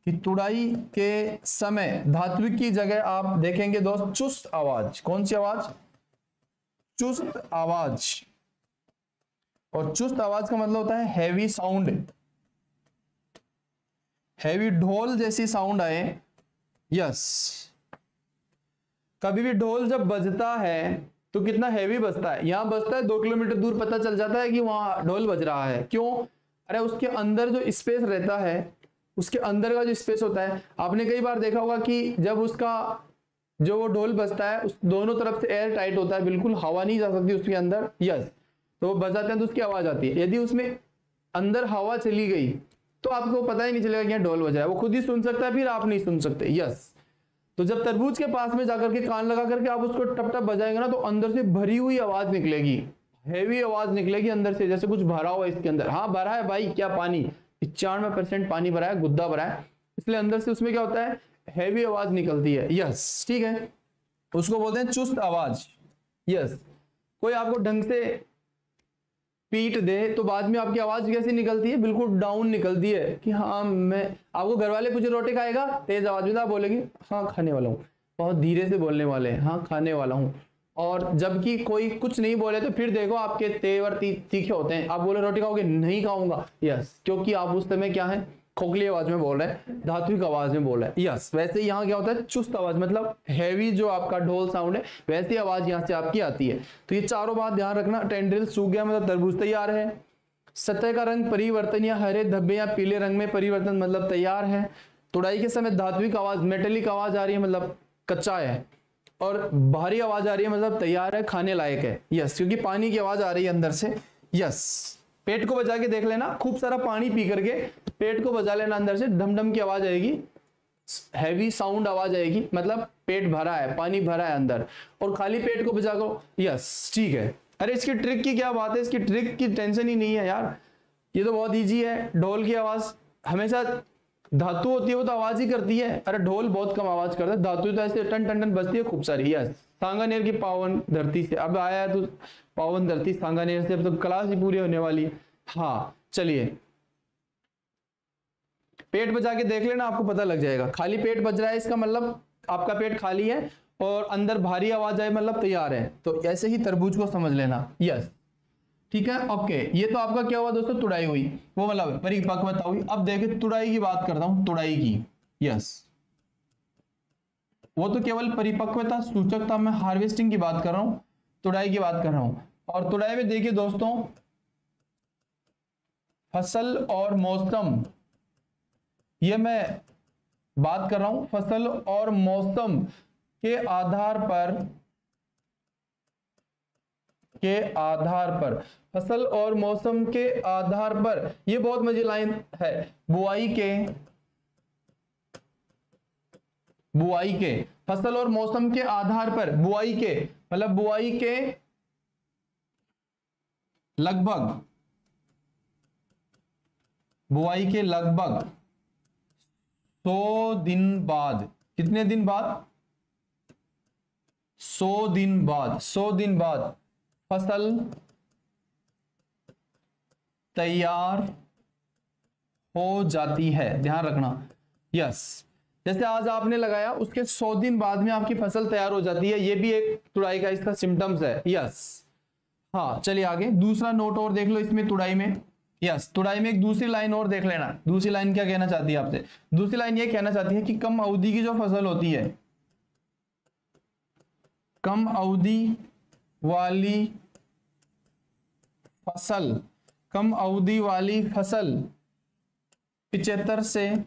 कि तुड़ाई के समय धात्विक की जगह आप देखेंगे दोस्त चुस्त आवाज। कौन सी आवाज? चुस्त आवाज। और चुस्त आवाज का मतलब होता है हैवी साउंड, हैवी ढोल जैसी साउंड आए। यस, कभी भी ढोल जब बजता है तो कितना हैवी बजता है। यहां बजता है 2 किलोमीटर दूर पता चल जाता है कि वहां ढोल बज रहा है। क्यों? अरे उसके अंदर जो स्पेस रहता है, उसके अंदर का जो स्पेस होता है, आपने कई बार देखा होगा कि जब उसका जो वो ढोल बजता है उस दोनों तरफ से एयर टाइट होता है, बिल्कुल हवा नहीं जा सकती उसके अंदर। यस, तो वो बजाते हैं तो उसकी आवाज आती है। यदि उसमें अंदर हवा चली गई तो आपको पता ही नहीं चलेगा कि यहाँ ढोल बज रहा है, वो खुद ही सुन सकता है, फिर आप नहीं सुन सकते। यस, तो जब तरबूज के पास में जाकर के कान लगा करके आप उसको टप टप बजाएंगे ना, तो अंदर से भरी हुई आवाज निकलेगी, हैवी आवाज निकलेगी अंदर से, जैसे कुछ भरा हुआ इसके अंदर। हाँ भरा है भाई, क्या पानी, 91% पानी भरा है, गुद्दा भरा है, इसलिए अंदर से उसमें क्या होता है, हैवी आवाज निकलती है। यस ठीक है, उसको बोलते हैं चुस्त आवाज। यस, कोई आपको ढंग से पीट दे तो बाद में आपकी आवाज कैसी निकलती है, बिल्कुल डाउन निकलती है कि हाँ मैं, आपको घर वाले पूछे रोटी खाएगा, तेज आवाज में आप बोलेंगे हाँ खाने वाला हूँ, बहुत धीरे से बोलने वाले हैं हाँ खाने वाला हूँ। और जबकि कोई कुछ नहीं बोले तो फिर देखो आपके तेवर तीखे होते हैं, आप बोले रोटी खाओगे, नहीं खाऊंगा। यस, क्योंकि आप उस समय क्या है, खोखली आवाज में बोल रहे हैं, धात्विक आवाज में बोल रहे हैं। यस, वैसे यहाँ क्या होता है, चुस्त आवाज, मतलब हैवी जो आपका ढोल साउंड है वैसी आवाज यहाँ से आपकी आती है। तो ये चारों बात ध्यान रखना। टेंड्रिल सूख गया मतलब तरबूज तैयार है। सतह का रंग परिवर्तन या हरे धब्बे या पीले रंग में परिवर्तन मतलब तैयार है। तुड़ाई के समय धात्विक आवाज, मेटेलिक आवाज आ रही है मतलब कच्चा है, और भारी आवाज आ रही है मतलब तैयार है, खाने लायक है। यस, क्योंकि पानी की आवाज आ रही है अंदर से। यस, पेट को बजा के देख लेना, खूब सारा पानी पी करके पेट को बजा लेना, अंदर से ढम ढम की आवाज आएगी, हैवी साउंड आवाज आएगी, मतलब पेट भरा है, पानी भरा है अंदर, और खाली पेट को बजा करो। यस ठीक है। अरे इसकी ट्रिक की क्या बात है, इसकी ट्रिक की टेंशन ही नहीं है यार, ये तो बहुत ईजी है। ढोल की आवाज हमेशा धातु होती है वो तो आवाज ही करती है, अरे ढोल बहुत कम आवाज करता है, धातु तो ऐसे टन टन टन बजती है खूब सारी। यस, सांगानेर की पावन धरती से अब आया है, तो पावन धरती सांगानेर से, अब तो क्लास ही पूरी होने वाली है। हाँ चलिए, पेट बजा के देख लेना, आपको पता लग जाएगा। खाली पेट बज रहा है इसका मतलब आपका पेट खाली है, और अंदर भारी आवाज आए मतलब तैयार है। तो ऐसे ही तरबूज को समझ लेना। यस ठीक है, ओके। ये तो आपका क्या हुआ दोस्तों, तुड़ाई हुई, वो मतलब परिपक्वता हुई। अब देखिए तुड़ाई की बात करता हूं, तुड़ाई की। यस, वो तो केवल परिपक्वता सूचकता में हार्वेस्टिंग की बात कर रहा हूं, तुड़ाई की बात कर रहा हूं। और तुड़ाई में देखिए दोस्तों, फसल और मौसम, ये मैं बात कर रहा हूं, फसल और मौसम के आधार पर फसल और मौसम के आधार पर, ये बहुत मजे लाइन है। बुआई के फसल और मौसम के आधार पर, बुआई के मतलब बुआई के लगभग 100 दिन बाद, कितने दिन बाद, 100 दिन बाद फसल तैयार हो जाती है, ध्यान रखना। यस, जैसे आज आपने लगाया उसके 100 दिन बाद में आपकी फसल तैयार हो जाती है, ये भी एक तुड़ाई का इसका सिम्टम्स है। यस, हाँ चलिए आगे दूसरा नोट और देख लो इसमें तुड़ाई में। यस, तुड़ाई में एक दूसरी लाइन और देख लेना। दूसरी लाइन क्या कहना चाहती है आपसे, दूसरी लाइन ये कहना चाहती है कि कम अवधि की जो फसल होती है, कम अवधि वाली फसल 75 से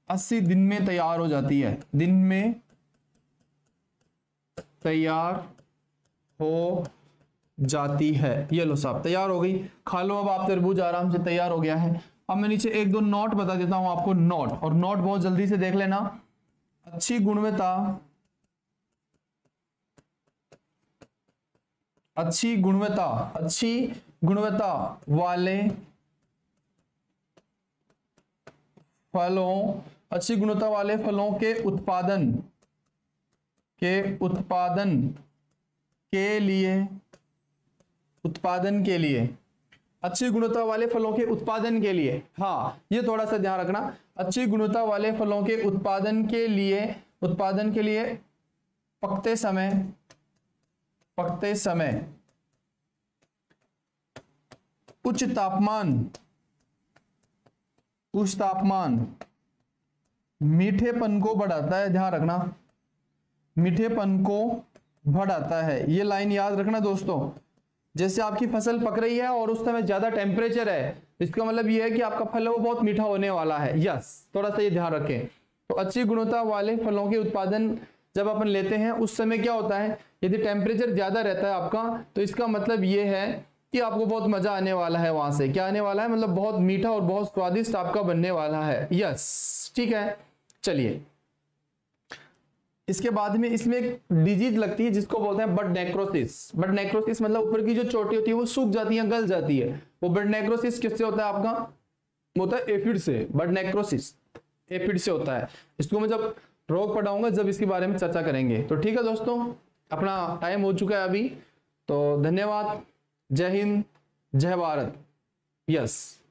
80 दिन में तैयार हो जाती है, दिन में तैयार हो जाती है। ये लो साहब तैयार हो गई, खा लो अब आप तरबूज, आराम से तैयार हो गया है। अब मैं नीचे एक दो नोट बता देता हूं आपको, नोट, और नोट बहुत जल्दी से देख लेना। अच्छी गुणवत्ता वाले फलों के उत्पादन के लिए अच्छी गुणवत्ता वाले फलों के उत्पादन के लिए, हाँ ये थोड़ा सा ध्यान रखना। अच्छी गुणवत्ता वाले फलों के उत्पादन के लिए पकते समय उच्च तापमान मीठेपन को बढ़ाता है, ध्यान रखना, मीठेपन को बढ़ाता है। ये लाइन याद रखना दोस्तों। जैसे आपकी फसल पक रही है और उस समय ज्यादा टेम्परेचर है, इसका मतलब ये है कि आपका फल है वो बहुत मीठा होने वाला है। यस, थोड़ा सा ये ध्यान रखें। तो अच्छी गुणवत्ता वाले फलों के उत्पादन जब अपन लेते हैं उस समय क्या होता है, यदि टेम्परेचर ज्यादा रहता है आपका, तो इसका मतलब ये है कि आपको बहुत मजा आने वाला है। वहां से क्या आने वाला है, मतलब बहुत मीठा और बहुत स्वादिष्ट आपका बनने वाला है। यस ठीक है, चलिए इसके बाद में इसमें एक डिजीज लगती है जिसको बोलते हैं बड नेक्रोसिस। बड नेक्रोसिस मतलब ऊपर की जो चोटी होती है वो सूख जाती है, गल जाती है। वो बड नेक्रोसिस किससे होता है आपका? होता है एफिड से। बड नेक्रोसिस एफिड से होता है। इसको मैं जब रोग पढ़ाऊंगा जब इसके बारे में चर्चा करेंगे। तो ठीक है दोस्तों, अपना टाइम हो चुका है अभी, तो धन्यवाद। जय हिंद, जय भारत। यस।